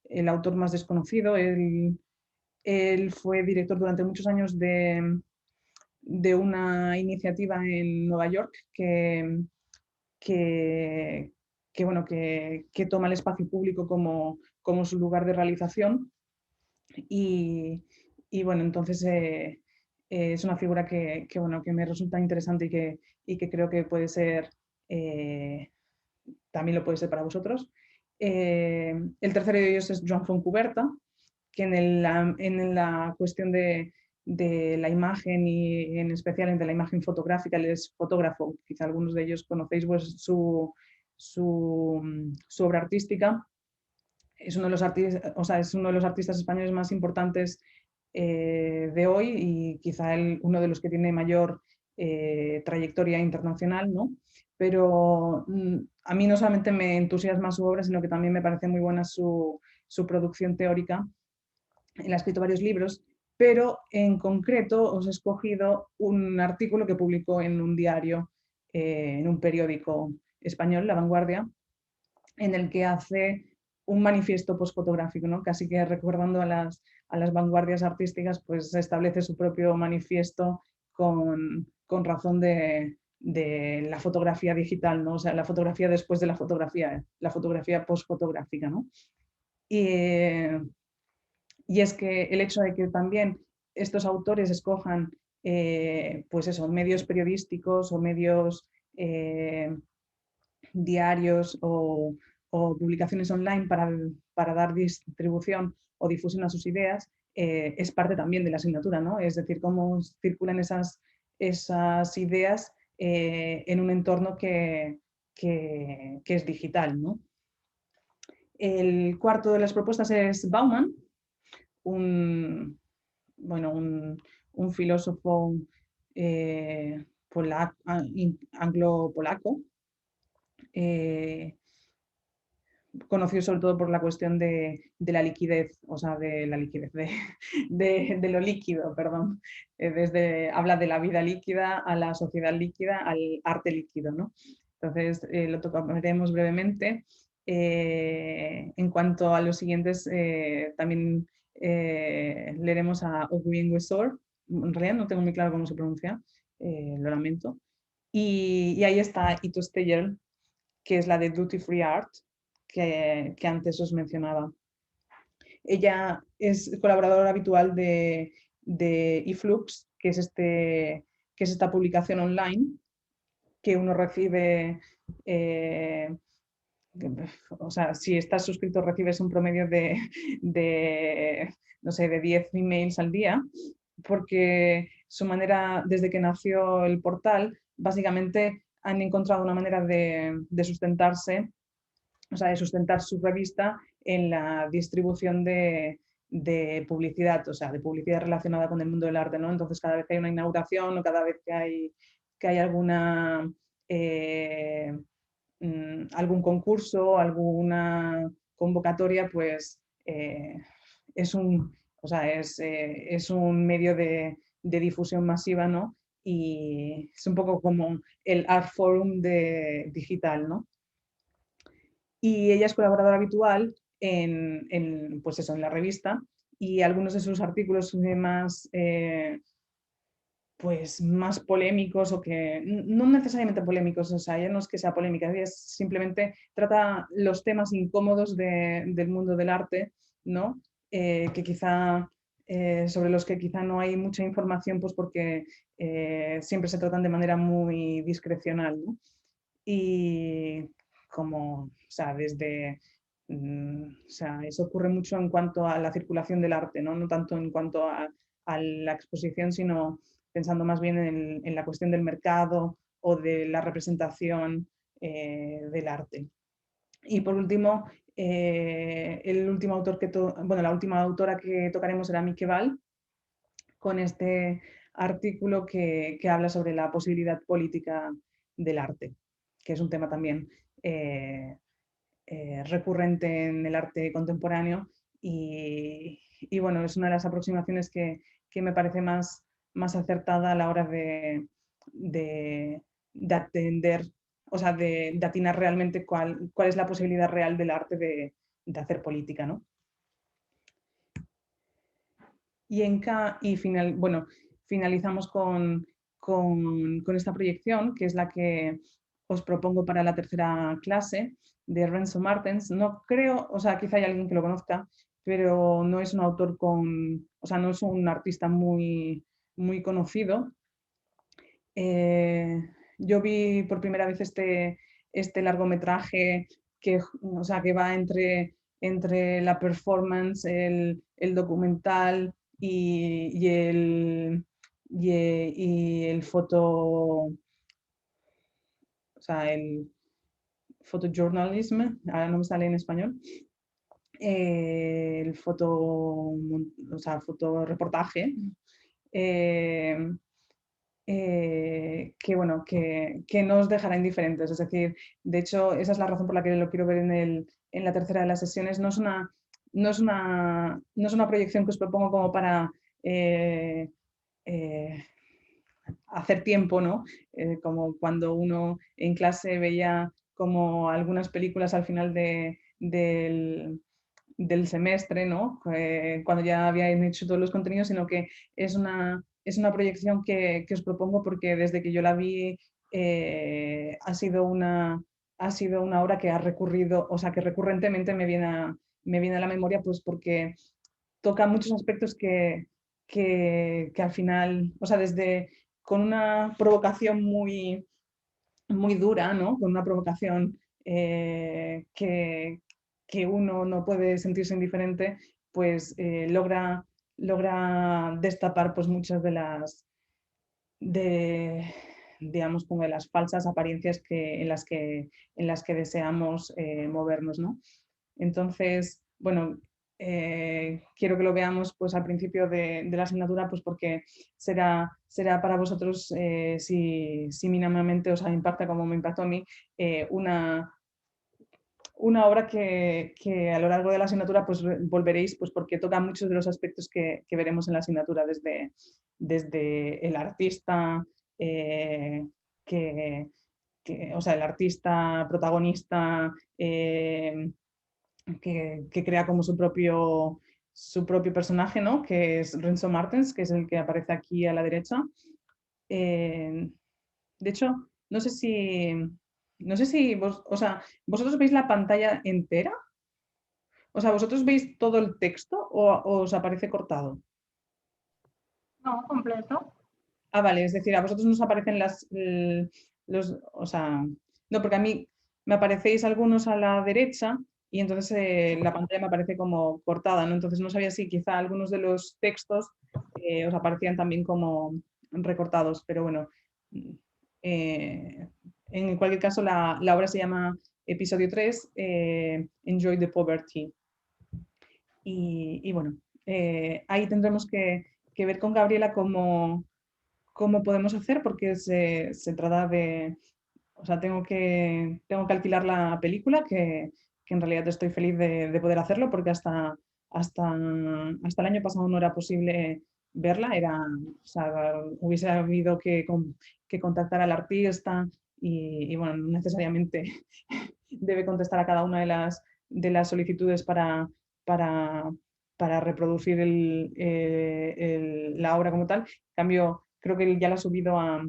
el autor más desconocido. Él fue director durante muchos años de una iniciativa en Nueva York que toma el espacio público como su lugar de realización y bueno, entonces es una figura que me resulta interesante y que creo que puede ser, también lo puede ser para vosotros. El tercero de ellos es Joan Fontcuberta, que en la cuestión de la imagen y en especial de la imagen fotográfica, él es fotógrafo, quizá algunos de ellos conocéis pues, su obra artística. Es uno de los artistas españoles más importantes de hoy y quizá uno de los que tiene mayor trayectoria internacional, ¿no? Pero a mí no solamente me entusiasma su obra, sino que también me parece muy buena su producción teórica. Él ha escrito varios libros, pero en concreto os he escogido un artículo que publicó en un diario, en un periódico español, La Vanguardia, en el que hace un manifiesto postfotográfico, ¿no? Casi que recordando a las vanguardias artísticas, pues establece su propio manifiesto con razón de la fotografía digital, ¿no? O sea, la fotografía después de la fotografía postfotográfica, ¿no? Y es que el hecho de que también estos autores escojan pues eso, medios periodísticos o medios diarios o publicaciones online para dar distribución o difusiona sus ideas, es parte también de la asignatura, ¿no? Es decir, cómo circulan esas ideas en un entorno que es digital, ¿no? El cuarto de las propuestas es Bauman, un filósofo anglo-polaco, conocido sobre todo por la cuestión de la liquidez, o sea, de la liquidez, de lo líquido, perdón. Habla de la vida líquida a la sociedad líquida, al arte líquido, ¿no? Entonces, lo tocaremos brevemente. En cuanto a los siguientes, también leeremos a Ogwin Wesor. En realidad no tengo muy claro cómo se pronuncia, lo lamento. Y ahí está Ito Steyer, que es la de Duty Free Art, que antes os mencionaba. Ella es colaboradora habitual de eFlux, que es esta publicación online que uno recibe, o sea, si estás suscrito recibes un promedio no sé, de 10 emails al día, porque su manera, desde que nació el portal, básicamente han encontrado una manera de sustentarse, o sea, de sustentar su revista en la distribución de publicidad, o sea, de publicidad relacionada con el mundo del arte, ¿no? Entonces, cada vez que hay una inauguración o cada vez que hay alguna algún concurso, alguna convocatoria, pues es un medio de difusión masiva, ¿no? Y es un poco como el Art Forum digital, ¿no? Y ella es colaboradora habitual pues eso, en la revista, y algunos de sus artículos más, pues más polémicos, o que no necesariamente polémicos, o sea, ya no es que sea polémica, es simplemente trata los temas incómodos del mundo del arte, ¿no? Que quizá sobre los que quizá no hay mucha información, pues porque siempre se tratan de manera muy discrecional, ¿no? Y como, o sea, o sea, eso ocurre mucho en cuanto a la circulación del arte, ¿no? No tanto en cuanto a la exposición, sino pensando más bien en la cuestión del mercado o de la representación del arte. Y por último, el último autor la última autora que tocaremos será Mieke Val, con este artículo que habla sobre la posibilidad política del arte, que es un tema también recurrente en el arte contemporáneo, y bueno, es una de las aproximaciones que me parece más acertada a la hora de atender, o sea, de atinar realmente cuál es la posibilidad real del arte de hacer política, ¿no? Y finalizamos con esta proyección, que es la que os propongo para la tercera clase, de Renzo Martens. No creo, o sea, quizá hay alguien que lo conozca, pero no es un autor o sea, no es un artista muy, muy conocido. Yo vi por primera vez este largometraje o sea, que va entre la performance, el documental y el foto, o sea, el photojournalism, ahora no me sale en español, el fotoreportaje, que no os dejará indiferentes. Es decir, de hecho, esa es la razón por la que lo quiero ver en la tercera de las sesiones. No es una proyección que os propongo como para hacer tiempo, ¿no? Como cuando uno en clase veía como algunas películas al final del semestre, ¿no? Cuando ya habían hecho todos los contenidos, sino que es una proyección que os propongo porque desde que yo la vi ha sido una obra que ha recurrido, o sea, que recurrentemente me viene a la memoria, pues porque toca muchos aspectos que al final, o sea, con una provocación muy, muy dura, ¿no? Con una provocación que uno no puede sentirse indiferente, pues logra destapar pues muchas de las digamos, como de las falsas apariencias en las que deseamos movernos, ¿no? Entonces, bueno, quiero que lo veamos pues al principio de la asignatura, pues porque será para vosotros, si mínimamente os impacta como me impactó a mí, una obra que a lo largo de la asignatura pues volveréis, pues porque toca muchos de los aspectos que veremos en la asignatura, desde el artista, o sea, el artista protagonista, que crea como su propio personaje, ¿no? Que es Renzo Martens, que es el que aparece aquí a la derecha. De hecho, no sé si vosotros veis la pantalla entera. O sea, ¿vosotros veis todo el texto o os aparece cortado? No, completo. Ah, vale, es decir, a vosotros nos aparecen o sea, no, porque a mí me aparecéis algunos a la derecha y entonces la pantalla me aparece como cortada, ¿no? Entonces no sabía si quizá algunos de los textos os aparecían también como recortados, pero bueno, en cualquier caso la obra se llama Episodio 3, Enjoy the Poverty. Y bueno, ahí tendremos que ver con Gabriela cómo podemos hacer, porque se trata de, o sea, tengo que alquilar la película, que en realidad estoy feliz de poder hacerlo, porque hasta el año pasado no era posible verla, o sea, hubiese habido que contactar al artista y bueno, no necesariamente debe contestar a cada una de las solicitudes para reproducir la obra como tal. En cambio, creo que él ya la ha subido a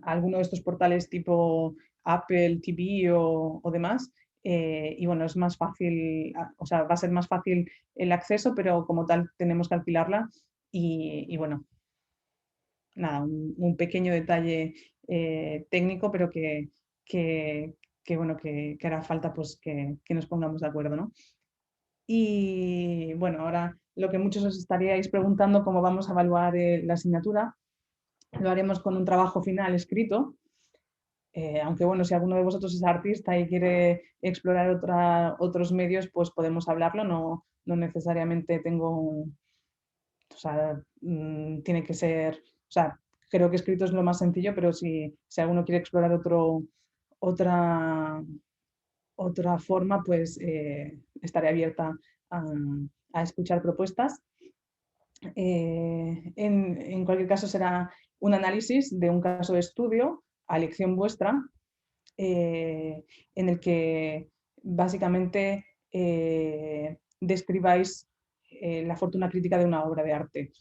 alguno de estos portales tipo Apple TV o demás. Y bueno, es más fácil, o sea, va a ser más fácil el acceso, pero como tal tenemos que alquilarla. Y bueno, nada, un pequeño detalle técnico, pero bueno, que hará falta pues que nos pongamos de acuerdo, ¿no? Y bueno, ahora lo que muchos os estaríais preguntando, cómo vamos a evaluar la asignatura, lo haremos con un trabajo final escrito, aunque bueno, si alguno de vosotros es artista y quiere explorar otros medios, pues podemos hablarlo, no necesariamente o sea, tiene que ser, o sea, creo que escrito es lo más sencillo, pero si alguno quiere explorar otra forma, pues estaré abierta a escuchar propuestas. En cualquier caso será un análisis de un caso de estudio a elección vuestra, en el que básicamente describáis la fortuna crítica de una obra de arte,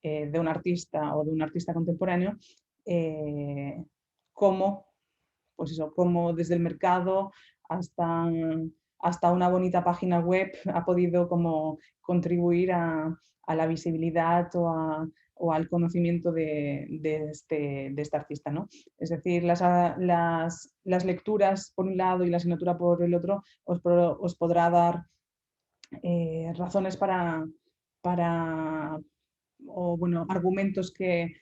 de un artista o de un artista contemporáneo, cómo, pues eso, cómo desde el mercado hasta una bonita página web ha podido como contribuir a la visibilidad o al conocimiento de este artista, ¿no? Es decir, las lecturas por un lado y la asignatura por el otro os podrá dar razones o bueno, argumentos que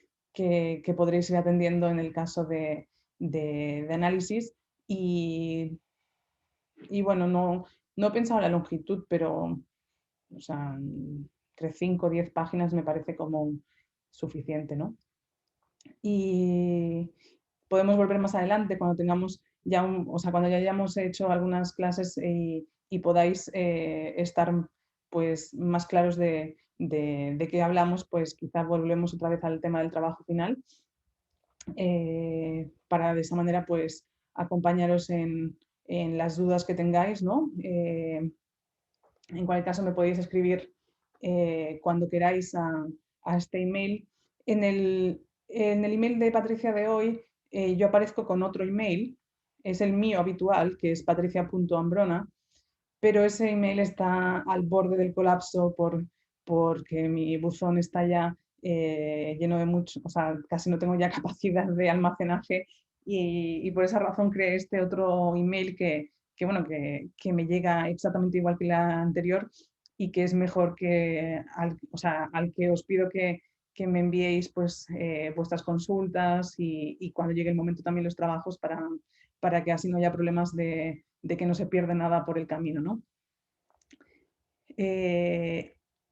podréis ir atendiendo en el caso de análisis. Y bueno, no he pensado en la longitud, pero o sea, entre 5 o 10 páginas me parece como suficiente, ¿no? Y podemos volver más adelante cuando tengamos ya o sea, cuando ya hayamos hecho algunas clases y podáis estar pues más claros de qué hablamos, pues quizá volvemos otra vez al tema del trabajo final, para de esa manera pues acompañaros en las dudas que tengáis, ¿no? En cualquier caso me podéis escribir cuando queráis a este email. En el email de Patricia de hoy yo aparezco con otro email, es el mío habitual, que es patricia.ambrona, pero ese email está al borde del colapso porque mi buzón está ya lleno de mucho, o sea, casi no tengo ya capacidad de almacenaje y por esa razón creé este otro email que bueno, que me llega exactamente igual que la anterior, y que es mejor que al que os pido que me enviéis pues, vuestras consultas y cuando llegue el momento también los trabajos para que así no haya problemas de que no se pierda nada por el camino, ¿no?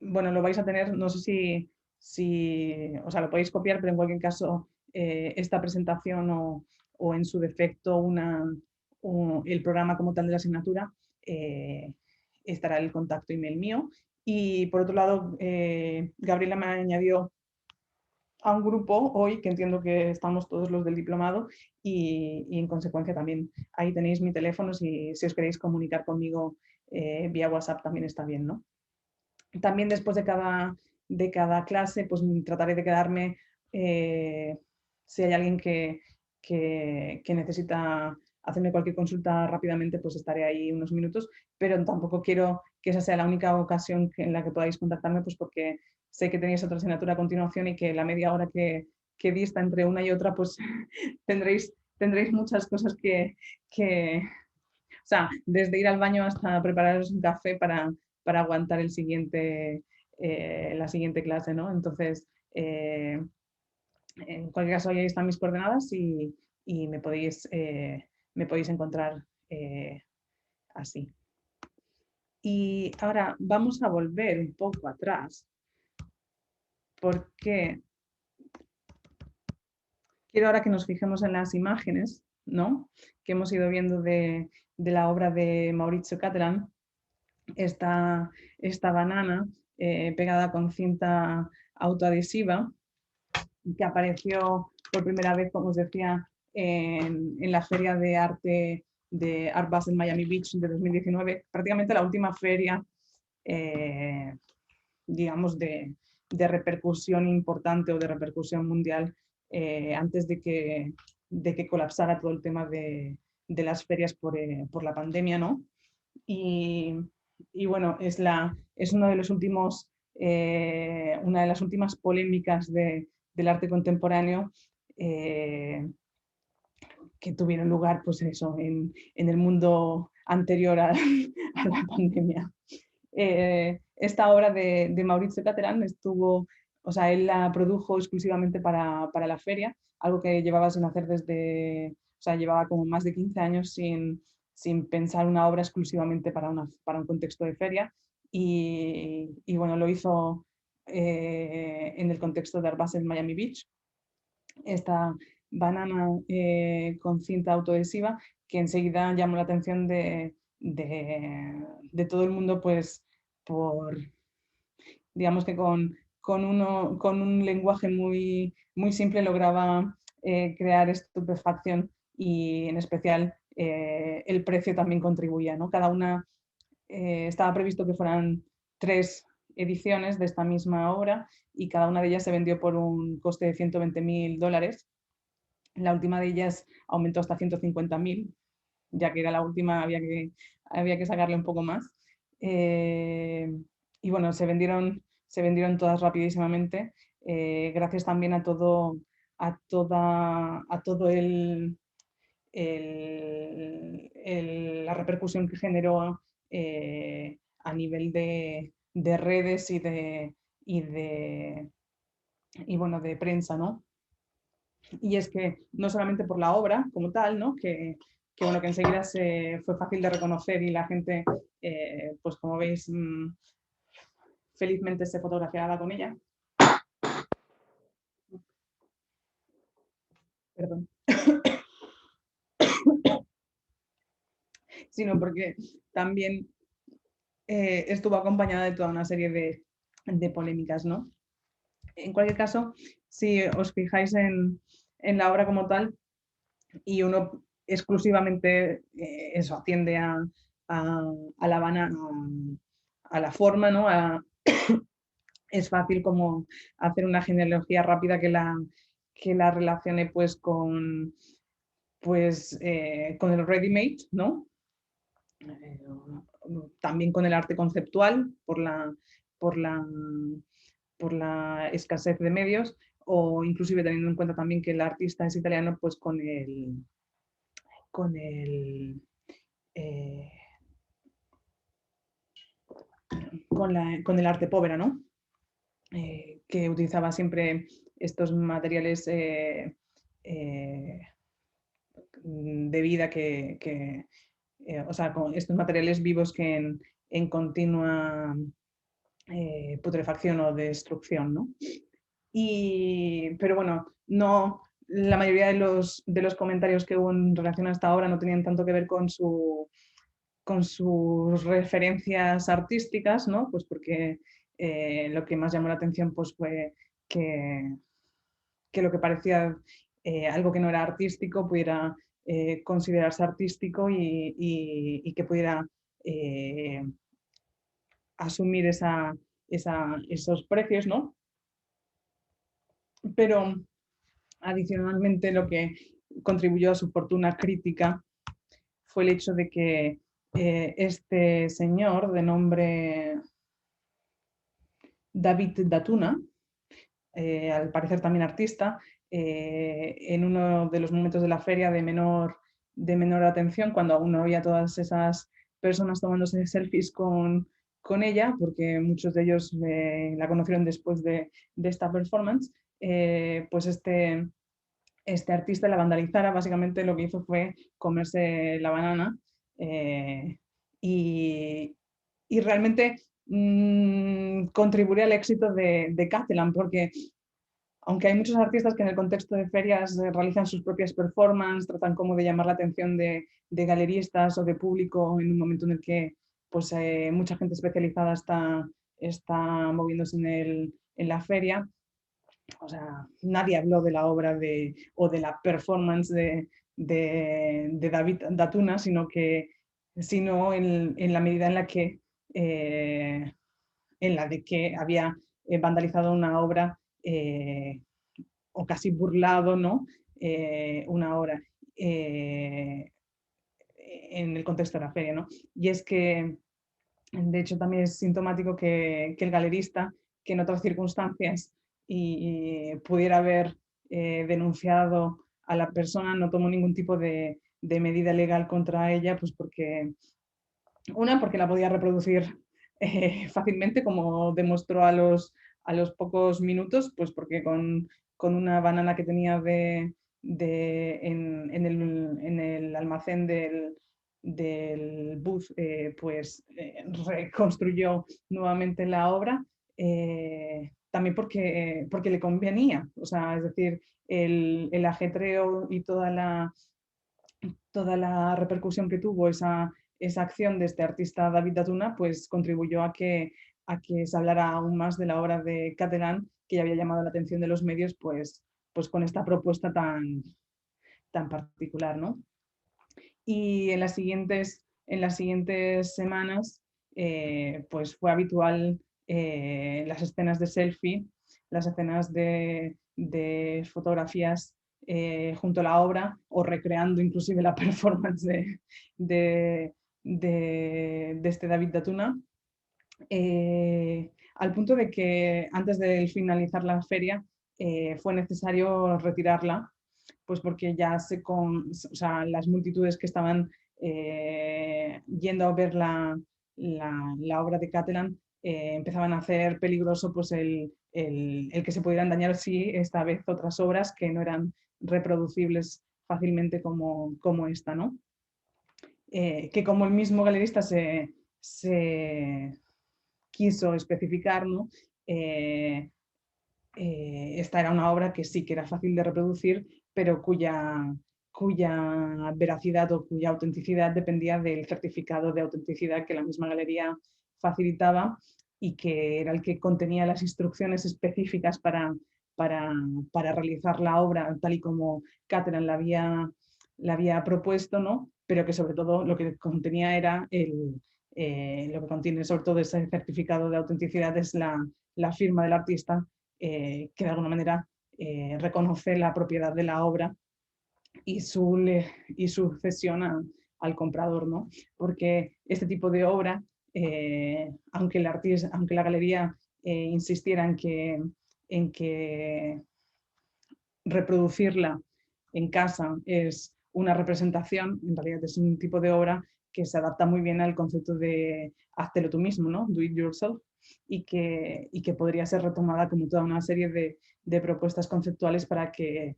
Bueno, lo vais a tener, no sé si o sea, lo podéis copiar, pero en cualquier caso esta presentación o en su defecto el programa como tal de la asignatura, estará el contacto email mío. Y por otro lado, Gabriela me añadió a un grupo hoy, que entiendo que estamos todos los del diplomado, y en consecuencia también ahí tenéis mi teléfono si os queréis comunicar conmigo vía WhatsApp también está bien, ¿no? También después de cada clase, pues trataré de quedarme, si hay alguien que necesita hacerme cualquier consulta rápidamente, pues estaré ahí unos minutos, pero tampoco quiero que esa sea la única ocasión en la que podáis contactarme, pues porque sé que tenéis otra asignatura a continuación y que la media hora que dista entre una y otra, pues tendréis muchas cosas o sea, desde ir al baño hasta prepararos un café para aguantar la siguiente clase, ¿no? Entonces, en cualquier caso, ahí están mis coordenadas y me podéis encontrar así. Y ahora vamos a volver un poco atrás porque quiero ahora que nos fijemos en las imágenes, ¿no? Que hemos ido viendo de la obra de Maurizio Cattelan, esta banana pegada con cinta autoadhesiva que apareció por primera vez, como os decía, en la Feria de Arte de Art Basel Miami Beach de 2019, prácticamente la última feria, digamos, de repercusión importante o de repercusión mundial antes de que colapsara todo el tema de las ferias por la pandemia, ¿no? Y bueno, es uno de los últimos, una de las últimas polémicas del arte contemporáneo que tuvieron lugar, pues eso, en el mundo anterior a la pandemia. Esta obra de Maurizio Cattelan estuvo, o sea, él la produjo exclusivamente para la feria, algo que llevaba sin hacer o sea, llevaba como más de 15 años sin pensar una obra exclusivamente para un contexto de feria y bueno, lo hizo en el contexto de Art Basel Miami Beach, esta banana con cinta autoadhesiva que enseguida llamó la atención de todo el mundo, pues digamos que con un lenguaje muy, muy simple lograba crear estupefacción y en especial el precio también contribuía, ¿no? Cada una estaba previsto que fueran 3 ediciones de esta misma obra y cada una de ellas se vendió por un coste de $120.000. La última de ellas aumentó hasta 150.000, ya que era la última, había que sacarle un poco más. Y bueno, se vendieron todas rapidísimamente, gracias también a todo la repercusión que generó a nivel de redes y bueno, de prensa, ¿no? Y es que no solamente por la obra como tal, ¿no? que bueno, que enseguida fue fácil de reconocer y la gente, pues como veis, felizmente se fotografiaba con ella. Perdón. Sino porque también estuvo acompañada de toda una serie de polémicas, ¿no? En cualquier caso, si os fijáis en la obra como tal y uno exclusivamente eso atiende a la banana, a la forma, ¿no? Es fácil como hacer una genealogía rápida que la relacione pues con el ready-made, ¿no? También con el arte conceptual por la escasez de medios, o inclusive teniendo en cuenta también que el artista es italiano, pues con el con el arte povera, ¿no? Que utilizaba siempre estos materiales de vida o sea, con estos materiales vivos que en continua putrefacción o destrucción, ¿no? Pero bueno, no, la mayoría de los comentarios que hubo en relación a esta obra no tenían tanto que ver con sus referencias artísticas, ¿no? Pues porque lo que más llamó la atención pues, fue que lo que parecía algo que no era artístico pudiera considerarse artístico y que pudiera asumir esos precios, ¿no? Pero adicionalmente lo que contribuyó a su fortuna crítica fue el hecho de que este señor de nombre David Datuna, al parecer también artista, en uno de los momentos de la feria de menor atención, cuando aún no había todas esas personas tomándose selfies con ella, porque muchos de ellos la conocieron después de esta performance, pues este artista la vandalizara. Básicamente lo que hizo fue comerse la banana y realmente contribuir al éxito de Catalan, porque aunque hay muchos artistas que en el contexto de ferias realizan sus propias performances, tratan como de llamar la atención de galeristas o de público en un momento en el que pues, mucha gente especializada está moviéndose en la feria. O sea, nadie habló de la obra o de la performance de David Datuna, sino en la medida en la de que había vandalizado una obra o casi burlado, ¿no? Una obra en el contexto de la feria, ¿no? Y es que, de hecho, también es sintomático que el galerista, que en otras circunstancias y pudiera haber denunciado a la persona, no tomó ningún tipo de medida legal contra ella, pues porque la podía reproducir fácilmente, como demostró a los pocos minutos, pues porque con una banana que tenía en el almacén del booth, pues reconstruyó nuevamente la obra, también porque le convenía. O sea, es decir, el ajetreo y toda la repercusión que tuvo esa acción de este artista David Datuna, pues contribuyó a que se hablara aún más de la obra de Catalan, que ya había llamado la atención de los medios, pues con esta propuesta tan particular, ¿no? Y en las siguientes semanas, pues fue habitual las escenas de selfie, las escenas de fotografías junto a la obra, o recreando inclusive la performance de este David Datuna, al punto de que antes de finalizar la feria fue necesario retirarla, pues porque ya o sea, las multitudes que estaban yendo a ver la obra de Catalan empezaban a hacer peligroso pues el que se pudieran dañar, sí, esta vez otras obras que no eran reproducibles fácilmente como esta, ¿no? Que como el mismo galerista se quiso especificar, ¿no? Esta era una obra que sí que era fácil de reproducir, pero cuya veracidad o cuya autenticidad dependía del certificado de autenticidad que la misma galería facilitaba y que era el que contenía las instrucciones específicas para realizar la obra tal y como Catalan la había propuesto, ¿no? Pero que sobre todo lo que contenía era lo que contiene sobre todo ese certificado de autenticidad es la firma del artista, que de alguna manera reconoce la propiedad de la obra y su cesión al comprador, ¿no? Porque este tipo de obra, aunque la galería insistiera en que reproducirla en casa es una representación, en realidad es un tipo de obra que se adapta muy bien al concepto de háztelo tú mismo, ¿no? Do it yourself, y que podría ser retomada como toda una serie de propuestas conceptuales para que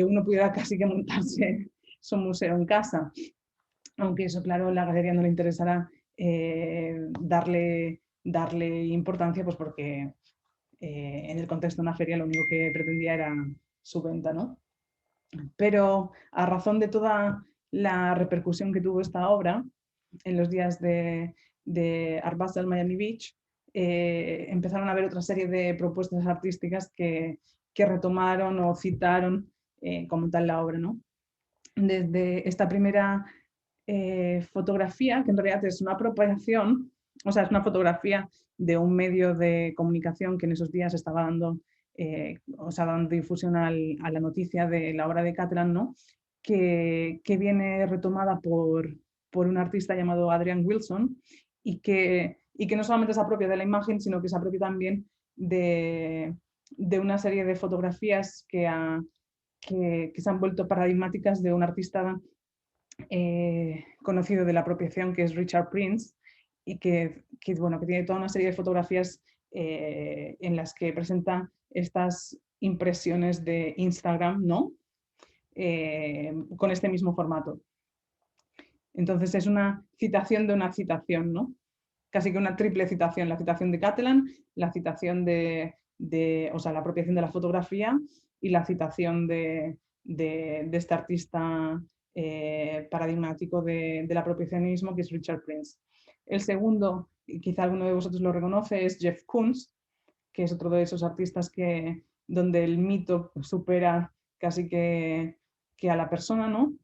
uno pudiera casi que montarse su museo en casa. Aunque eso, claro, a la galería no le interesará darle importancia, pues porque en el contexto de una feria lo único que pretendía era su venta, ¿no? Pero a razón de toda la repercusión que tuvo esta obra en los días de Art Basel Miami Beach, empezaron a haber otra serie de propuestas artísticas que retomaron o citaron como tal la obra, ¿no? Desde esta primera fotografía, que en realidad es una apropiación, o sea, es una fotografía de un medio de comunicación que en esos días estaba dando, dando difusión a la noticia de la obra de Catalan, ¿no? que viene retomada por un artista llamado Adrian Wilson y que no solamente se apropia de la imagen, sino que se apropia también de una serie de fotografías que se han vuelto paradigmáticas de un artista conocido de la apropiación, que es Richard Prince, y que tiene toda una serie de fotografías en las que presenta estas impresiones de Instagram, ¿no? Con este mismo formato. Entonces es una citación de una citación, ¿no? Casi que una triple citación: la citación de Catalan, la citación la apropiación de la fotografía y la citación de este artista paradigmático del apropiacionismo, que es Richard Prince. El segundo, y quizá alguno de vosotros lo reconoce, es Jeff Koons, que es otro de esos artistas donde el mito supera casi que a la persona, ¿no?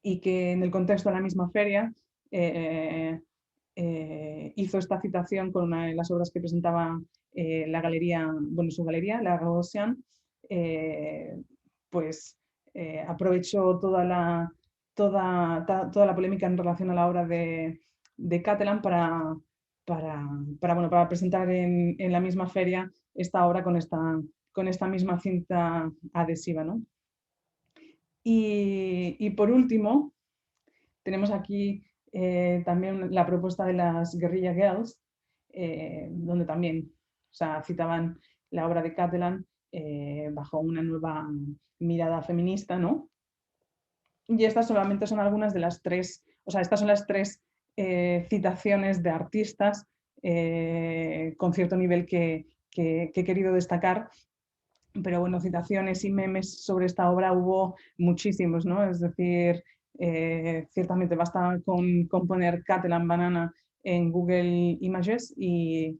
Y que en el contexto de la misma feria hizo esta citación con una de las obras que presentaba la galería, su galería, la Gaussian, aprovechó toda la polémica en relación a la obra de Catalan para presentar en la misma feria esta obra con esta misma cinta adhesiva, ¿no? Y por último, tenemos aquí también la propuesta de las Guerrilla Girls, donde también citaban la obra de Catalan bajo una nueva mirada feminista, ¿no? Y estas solamente son algunas de las tres, estas son las tres citaciones de artistas con cierto nivel que he querido destacar. Pero bueno, citaciones y memes sobre esta obra hubo muchísimos, ¿no? Es decir, ciertamente basta con poner Catalan Banana en Google Images y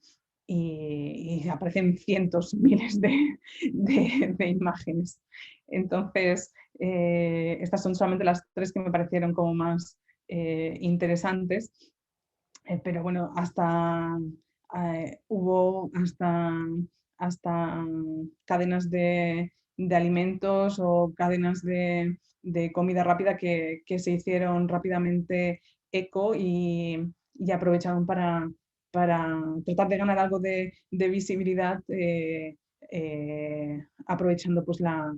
aparecen cientos, miles de imágenes. Entonces, estas son solamente las tres que me parecieron como más interesantes. Pero bueno, hubo hasta cadenas de alimentos o cadenas de comida rápida que se hicieron rápidamente eco y aprovecharon para tratar de ganar algo de visibilidad, aprovechando pues la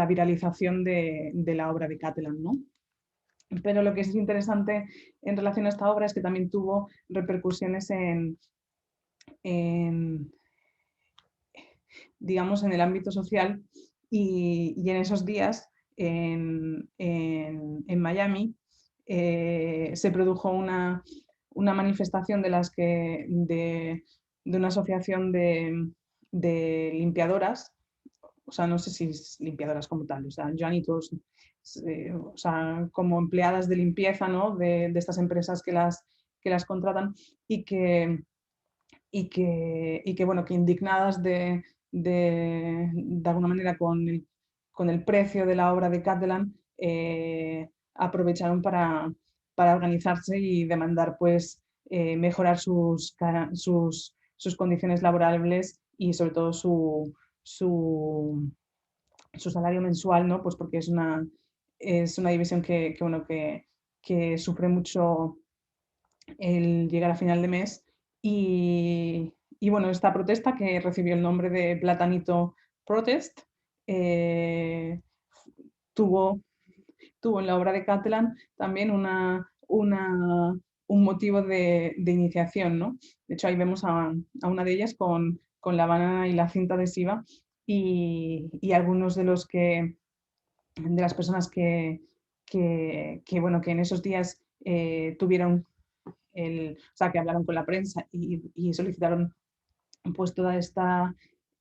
viralización de la obra de Catalan, ¿no? Pero lo que es interesante en relación a esta obra es que también tuvo repercusiones digamos, en el ámbito social y en esos días en Miami se produjo una manifestación de una asociación de limpiadoras, no sé si es limpiadoras como tal, janitors, como empleadas de limpieza, ¿no? de estas empresas que las contratan y que indignadas de alguna manera con el precio de la obra de Catalan, aprovecharon para organizarse y demandar pues mejorar sus condiciones laborables y sobre todo su salario mensual, ¿no? Pues porque es una división que sufre mucho el llegar a final de mes y bueno, esta protesta, que recibió el nombre de Platanito Protest, tuvo tuvo en la obra de Catalan también un motivo de iniciación, ¿no? De hecho, ahí vemos a una de ellas con la banana y la cinta adhesiva y algunos de las personas que en esos días tuvieron o sea, que hablaron con la prensa y solicitaron pues todas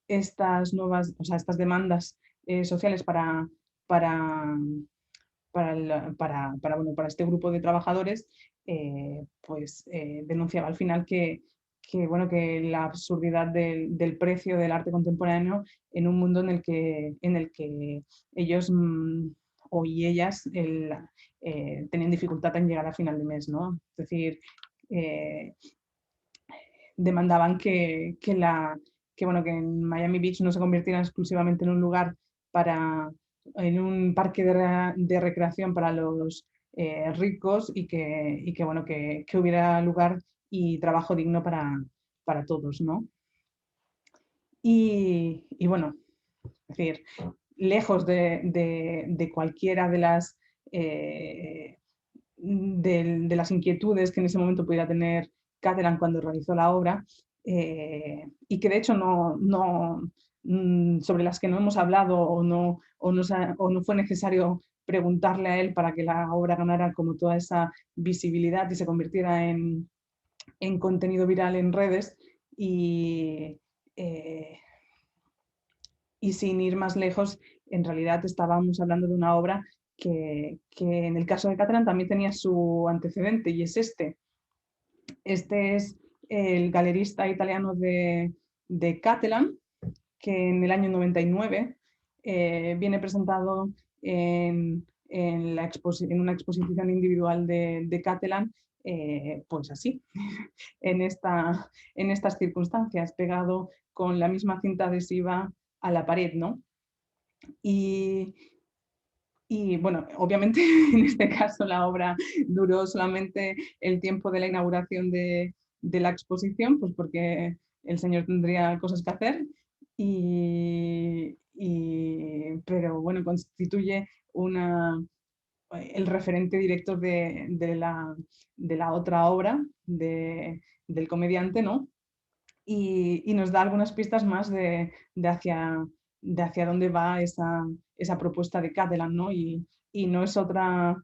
estas nuevas, o sea, estas demandas sociales para este grupo de trabajadores, denunciaba al final que la absurdidad del precio del arte contemporáneo en un mundo en el que ellos y ellas tenían dificultad en llegar a final de mes, ¿no? Es decir, demandaban que en Miami Beach no se convirtiera exclusivamente en un lugar en un parque de recreación para los ricos y que hubiera lugar y trabajo digno para todos, ¿no? Y bueno, es decir, lejos de cualquiera de las inquietudes que en ese momento pudiera tener Catalan cuando realizó la obra, y que de hecho sobre las que no hemos hablado o no fue necesario preguntarle a él para que la obra ganara como toda esa visibilidad y se convirtiera en contenido viral en redes. Y sin ir más lejos, en realidad estábamos hablando de una obra que en el caso de Catalan también tenía su antecedente, y es este. Este es el galerista italiano de Catalan, que en el año 99 viene presentado en una exposición individual de Catalan, pues así, en estas circunstancias, pegado con la misma cinta adhesiva a la pared, ¿no? Y bueno, obviamente en este caso la obra duró solamente el tiempo de la inauguración de la exposición, pues porque el señor tendría cosas que hacer, pero bueno, constituye el referente directo de la otra obra del comediante, ¿no? Y nos da algunas pistas más de hacia dónde va esa propuesta de Catalan, ¿no? Y no es otra,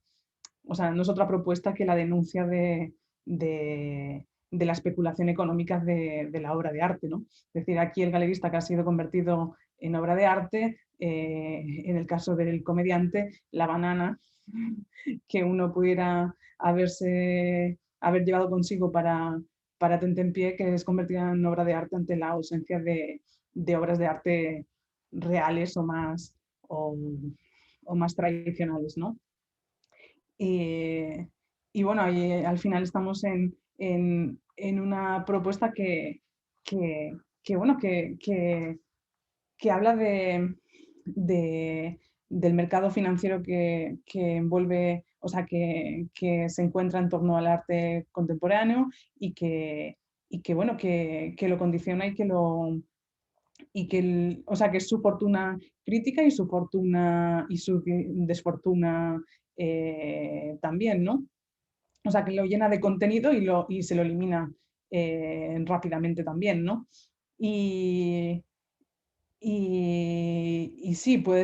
o sea, no es otra propuesta que la denuncia de la especulación económica de la obra de arte, ¿no? Es decir, aquí el galerista que ha sido convertido en obra de arte, en el caso del comediante, la banana que uno pudiera haber llevado consigo para Tentempié, que es convertida en obra de arte ante la ausencia de obras de arte reales o más tradicionales, ¿no? Y bueno, al final estamos en una propuesta que habla del mercado financiero que envuelve, o sea, que se encuentra en torno al arte contemporáneo y que lo condiciona y que es su fortuna crítica y su fortuna y su desfortuna también, ¿no? O sea, que lo llena de contenido y se lo elimina rápidamente también, ¿no? Y sí, puede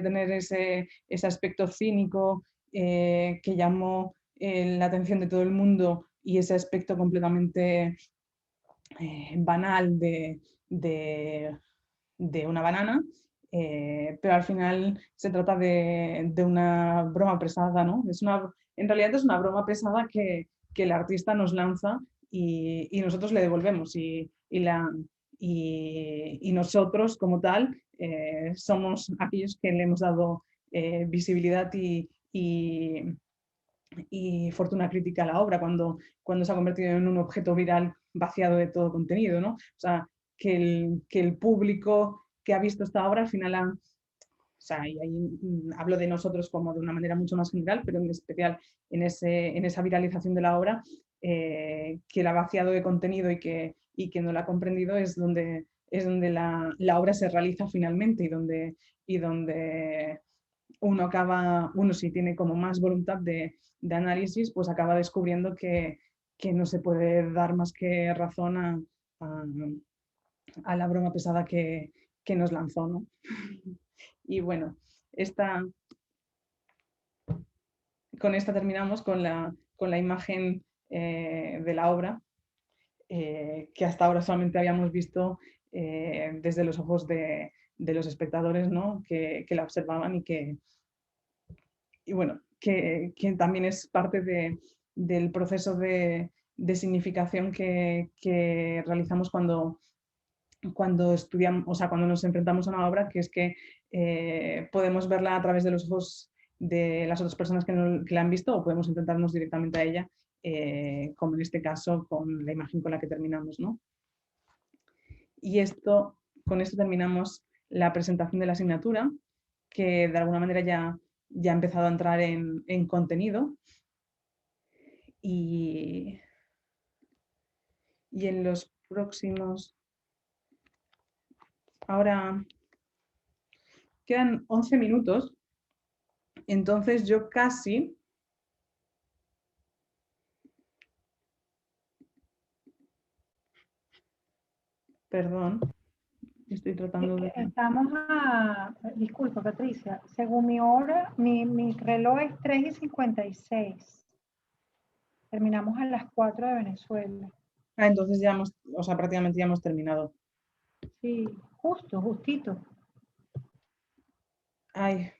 tener ese aspecto cínico que llamó la atención de todo el mundo, y ese aspecto completamente banal de una banana, pero al final se trata de una broma pesada, ¿no? En realidad es una broma pesada que el artista nos lanza y nosotros le devolvemos, y nosotros como tal somos aquellos que le hemos dado visibilidad y fortuna crítica a la obra cuando se ha convertido en un objeto viral vaciado de todo contenido, ¿no? O sea, que el público que ha visto esta obra al final o sea, y ahí hablo de nosotros como de una manera mucho más general, pero en especial en esa viralización de la obra, que la ha vaciado de contenido y que no la ha comprendido, es donde la obra se realiza finalmente y donde uno si tiene como más voluntad de análisis, pues acaba descubriendo que no se puede dar más que razón a la broma pesada que nos lanzó, ¿no? Y bueno, con esta terminamos con la imagen de la obra, que hasta ahora solamente habíamos visto desde los ojos de los espectadores, ¿no? que la observaban y bueno, que también es parte del proceso de significación que realizamos cuando estudiamos, o sea, cuando nos enfrentamos a una obra, que es que podemos verla a través de los ojos de las otras personas que la han visto, o podemos enfrentarnos directamente a ella, como en este caso con la imagen con la que terminamos, ¿no? Y con esto terminamos la presentación de la asignatura, que de alguna manera ya ha empezado a entrar en contenido. Y en los próximos... Ahora quedan 11 minutos, entonces yo casi... Perdón, estoy tratando de... Estamos disculpa Patricia, según mi hora, mi reloj es 3:56. Terminamos a las 4 de Venezuela. Entonces ya prácticamente ya hemos terminado. Sí, justito. Ay,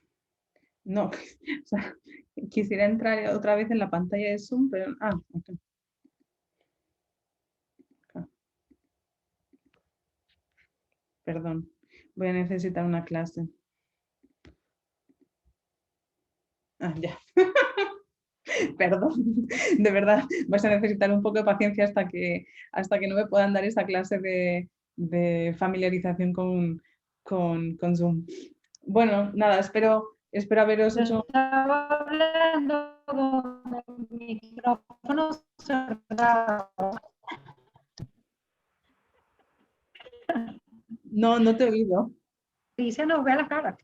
no, o sea, quisiera entrar otra vez en la pantalla de Zoom, pero... okay. Perdón, voy a necesitar una clase. Ya. Perdón, de verdad, vas a necesitar un poco de paciencia hasta que no me puedan dar esa clase de familiarización con Zoom. Bueno, nada, espero haberos hecho... Estaba hablando con el micrófono cerrado. No te he oído. Patricia nos ve a la cara.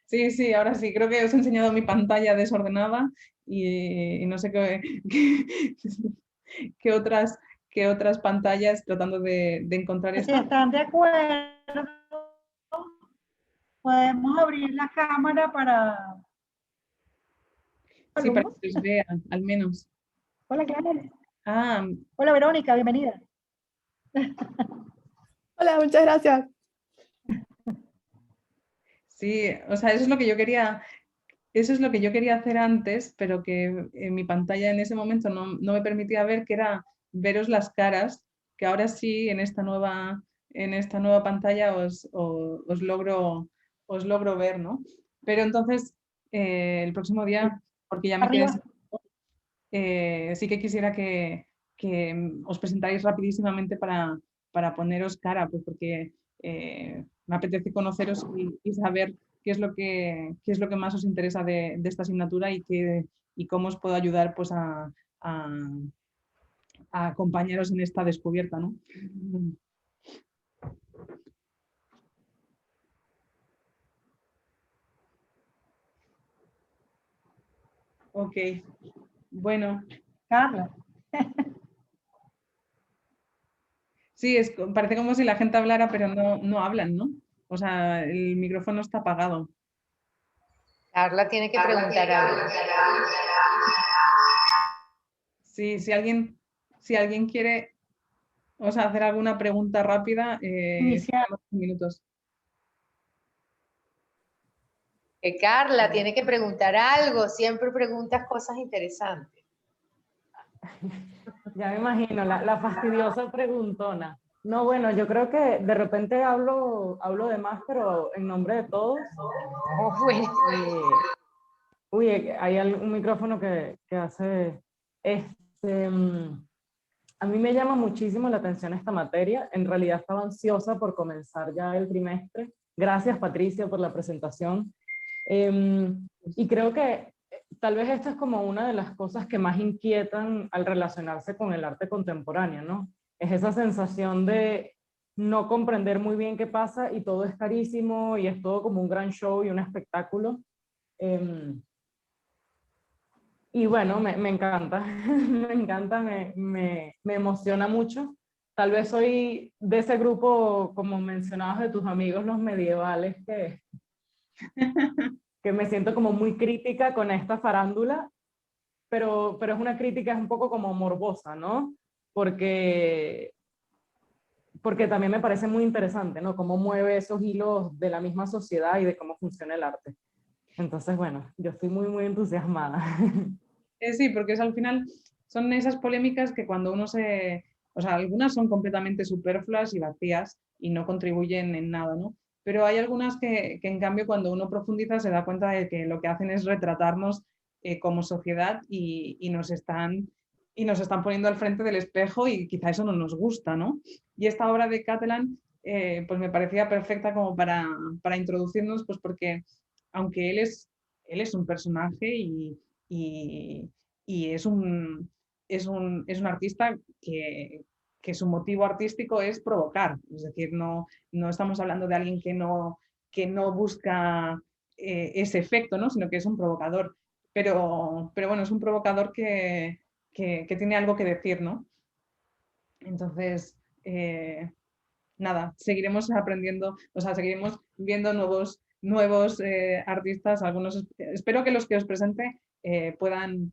Sí, ahora sí, creo que os he enseñado mi pantalla desordenada y no sé qué otras pantallas tratando de encontrar Si esta. están de acuerdo, podemos abrir la cámara para... Sí, para que os vean, al menos. Hola, Clara. Ah, Hola, Verónica, bienvenida. Hola, muchas gracias. sí, o sea, eso es lo que yo quería hacer antes, pero que en mi pantalla en ese momento no me permitía ver, que era veros las caras, que ahora sí en esta nueva pantalla os logro ver, ¿no? Pero entonces el próximo día, porque ya me queda, sí que quisiera que os presentáis rapidísimamente para poneros cara, pues porque me apetece conoceros y saber qué es lo que más os interesa de esta asignatura y cómo os puedo ayudar pues a acompañaros en esta descubierta, ¿no? Ok, bueno. Carla. Sí, parece como si la gente hablara, pero no hablan, ¿no? O sea, el micrófono está apagado. Carla tiene que preguntar algo. Sí, si alguien quiere, o sea, hacer alguna pregunta rápida, tenemos minutos. Que Carla tiene que preguntar algo, siempre preguntas cosas interesantes. Ya me imagino, la fastidiosa preguntona. No, bueno, yo creo que de repente hablo de más, pero en nombre de todos. Oh, bueno. Uy, hay un micrófono que hace... a mí me llama muchísimo la atención esta materia. En realidad estaba ansiosa por comenzar ya el trimestre. Gracias, Patricia, por la presentación. Y creo que tal vez esta es como una de las cosas que más inquietan al relacionarse con el arte contemporáneo, ¿no? Es esa sensación de no comprender muy bien qué pasa y todo es carísimo y es todo como un gran show y un espectáculo. Y bueno, me encanta, me encanta, me emociona mucho. Tal vez soy de ese grupo, como mencionabas, de tus amigos los medievales, que me siento como muy crítica con esta farándula, pero es una crítica, es un poco como morbosa, ¿no? Porque también me parece muy interesante, ¿no? Cómo mueve esos hilos de la misma sociedad y de cómo funciona el arte. Entonces, bueno, yo estoy muy, muy entusiasmada. Sí, porque al final son esas polémicas que cuando uno o sea, algunas son completamente superfluas y vacías y no contribuyen en nada, ¿no? Pero hay algunas que en cambio cuando uno profundiza se da cuenta de que lo que hacen es retratarnos como sociedad y nos están poniendo al frente del espejo y quizá eso no nos gusta, ¿no? Y esta obra de Catalan pues me parecía perfecta como para introducirnos, pues porque aunque él es un personaje y es un artista que su motivo artístico es provocar, es decir, no estamos hablando de alguien que no busca ese efecto, ¿no? Sino que es un provocador, pero bueno, es un provocador que tiene algo que decir, ¿no? Entonces, nada, seguiremos aprendiendo, o sea, seguiremos viendo nuevos artistas, algunos, espero que los que os presente puedan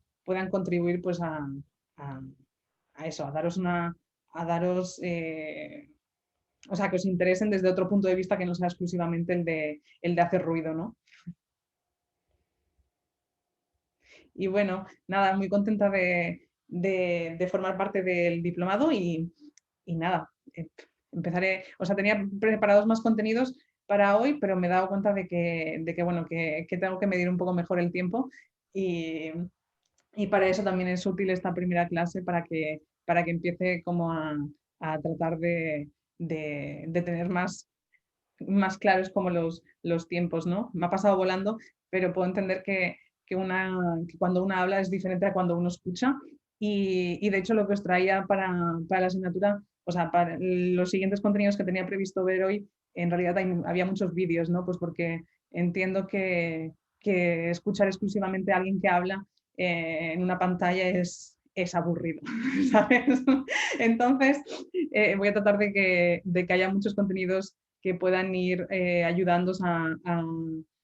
contribuir pues a eso, a daros o sea, que os interesen desde otro punto de vista que no sea exclusivamente el de hacer ruido, ¿no? Y bueno, nada, muy contenta de formar parte del diplomado y nada, empezaré, o sea, tenía preparados más contenidos para hoy, pero me he dado cuenta de que bueno, que tengo que medir un poco mejor el tiempo y para eso también es útil esta primera clase para que empiece como a tratar de tener más claros como los tiempos, ¿no? Me ha pasado volando, pero puedo entender que cuando una habla es diferente a cuando uno escucha y de hecho lo que os traía para la asignatura, o sea, para los siguientes contenidos que tenía previsto ver hoy, en realidad había muchos vídeos, ¿no? Pues porque entiendo que escuchar exclusivamente a alguien que habla en una pantalla es aburrido, ¿sabes? Entonces, voy a tratar de que haya muchos contenidos que puedan ir ayudándoos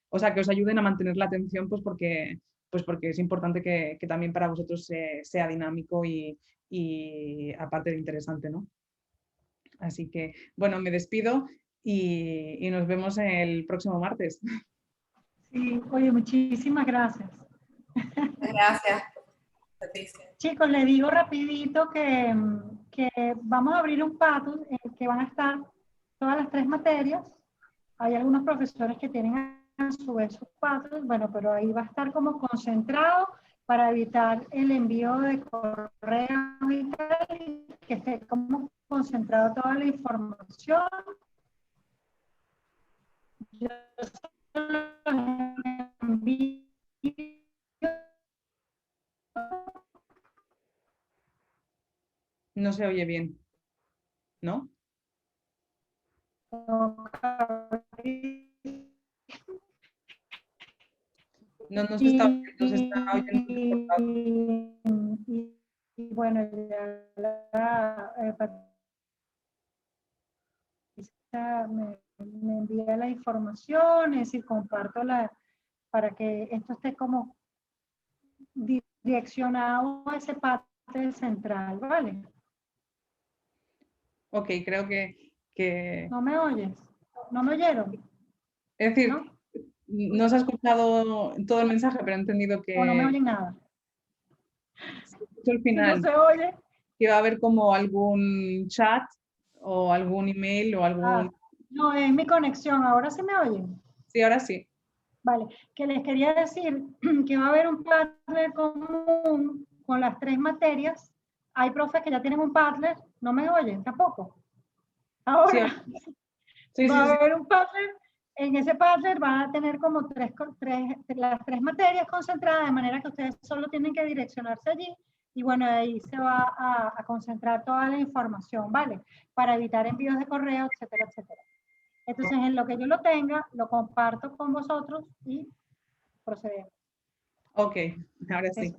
o sea, que os ayuden a mantener la atención, pues porque es importante que también para vosotros sea dinámico y aparte de interesante, ¿no? Así que, bueno, me despido y nos vemos el próximo martes. Sí, oye, muchísimas gracias. Gracias, Patricia. Chicos, les digo rapidito que vamos a abrir un Padlet en el que van a estar todas las 3 materias. Hay algunos profesores que tienen a su vez sus Padlet, bueno, pero ahí va a estar como concentrado para evitar el envío de correos y tal, que esté como concentrado toda la información. Yo se los envío. No se oye bien, ¿no? No nos está oyendo. Y bueno, Patricia me envía la información, es decir, comparto para que esto esté como direccionado a ese parte central, ¿vale? Ok, creo que... ¿No me oyes? ¿No me oyeron? Es decir, ¿No? no se ha escuchado todo el mensaje, pero he entendido que... ¿O no me oyen nada? Al final, Si no se oye. que va a haber como algún chat o algún email o algún... No, es mi conexión. ¿Ahora se me oyen? Sí, ahora sí. Vale, que les quería decir que va a haber un Padlet común con las 3 materias. Hay profes que ya tienen un Padlet, no me oyen tampoco. Ahora Sí, va a haber un Padlet. En ese Padlet van a tener como las 3 materias concentradas, de manera que ustedes solo tienen que direccionarse allí y bueno, ahí se va a concentrar toda la información, ¿vale? Para evitar envíos de correo, etcétera, etcétera. Entonces, en lo que yo lo tenga, lo comparto con vosotros y procedemos. Ok, ahora sí. Eso.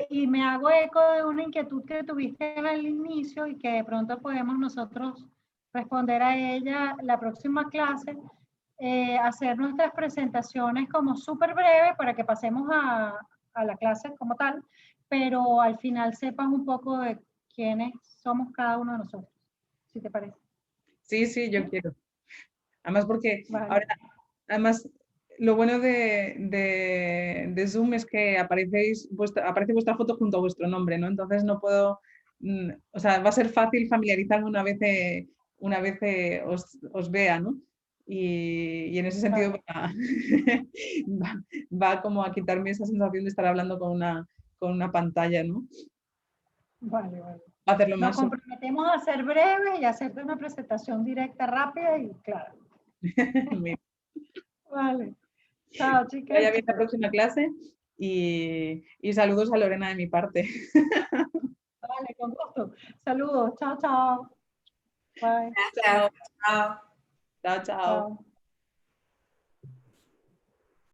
Y me hago eco de una inquietud que tuviste al inicio y que de pronto podemos nosotros responder a ella la próxima clase, hacer nuestras presentaciones como súper breves para que pasemos a la clase como tal, pero al final sepan un poco de quiénes somos cada uno de nosotros, si te parece. Sí, yo quiero. Además porque Vale. ahora, además, lo bueno de Zoom es que aparece vuestra foto junto a vuestro nombre, ¿no? Entonces no puedo, o sea, va a ser fácil familiarizarme una vez os vea, ¿no? Y en ese sentido va como a quitarme esa sensación de estar hablando con una pantalla, ¿no? Vale, vale. Va a hacerlo Nos más. comprometemos a ser breves y a hacerte una presentación directa, rápida y clara. Muy Vale. Chao, chicas. vaya bien la próxima clase y saludos a Lorena de mi parte. Vale, con gusto. Saludos. Chao, chao. Bye. Chao. Chao. Chao, chao. Chao.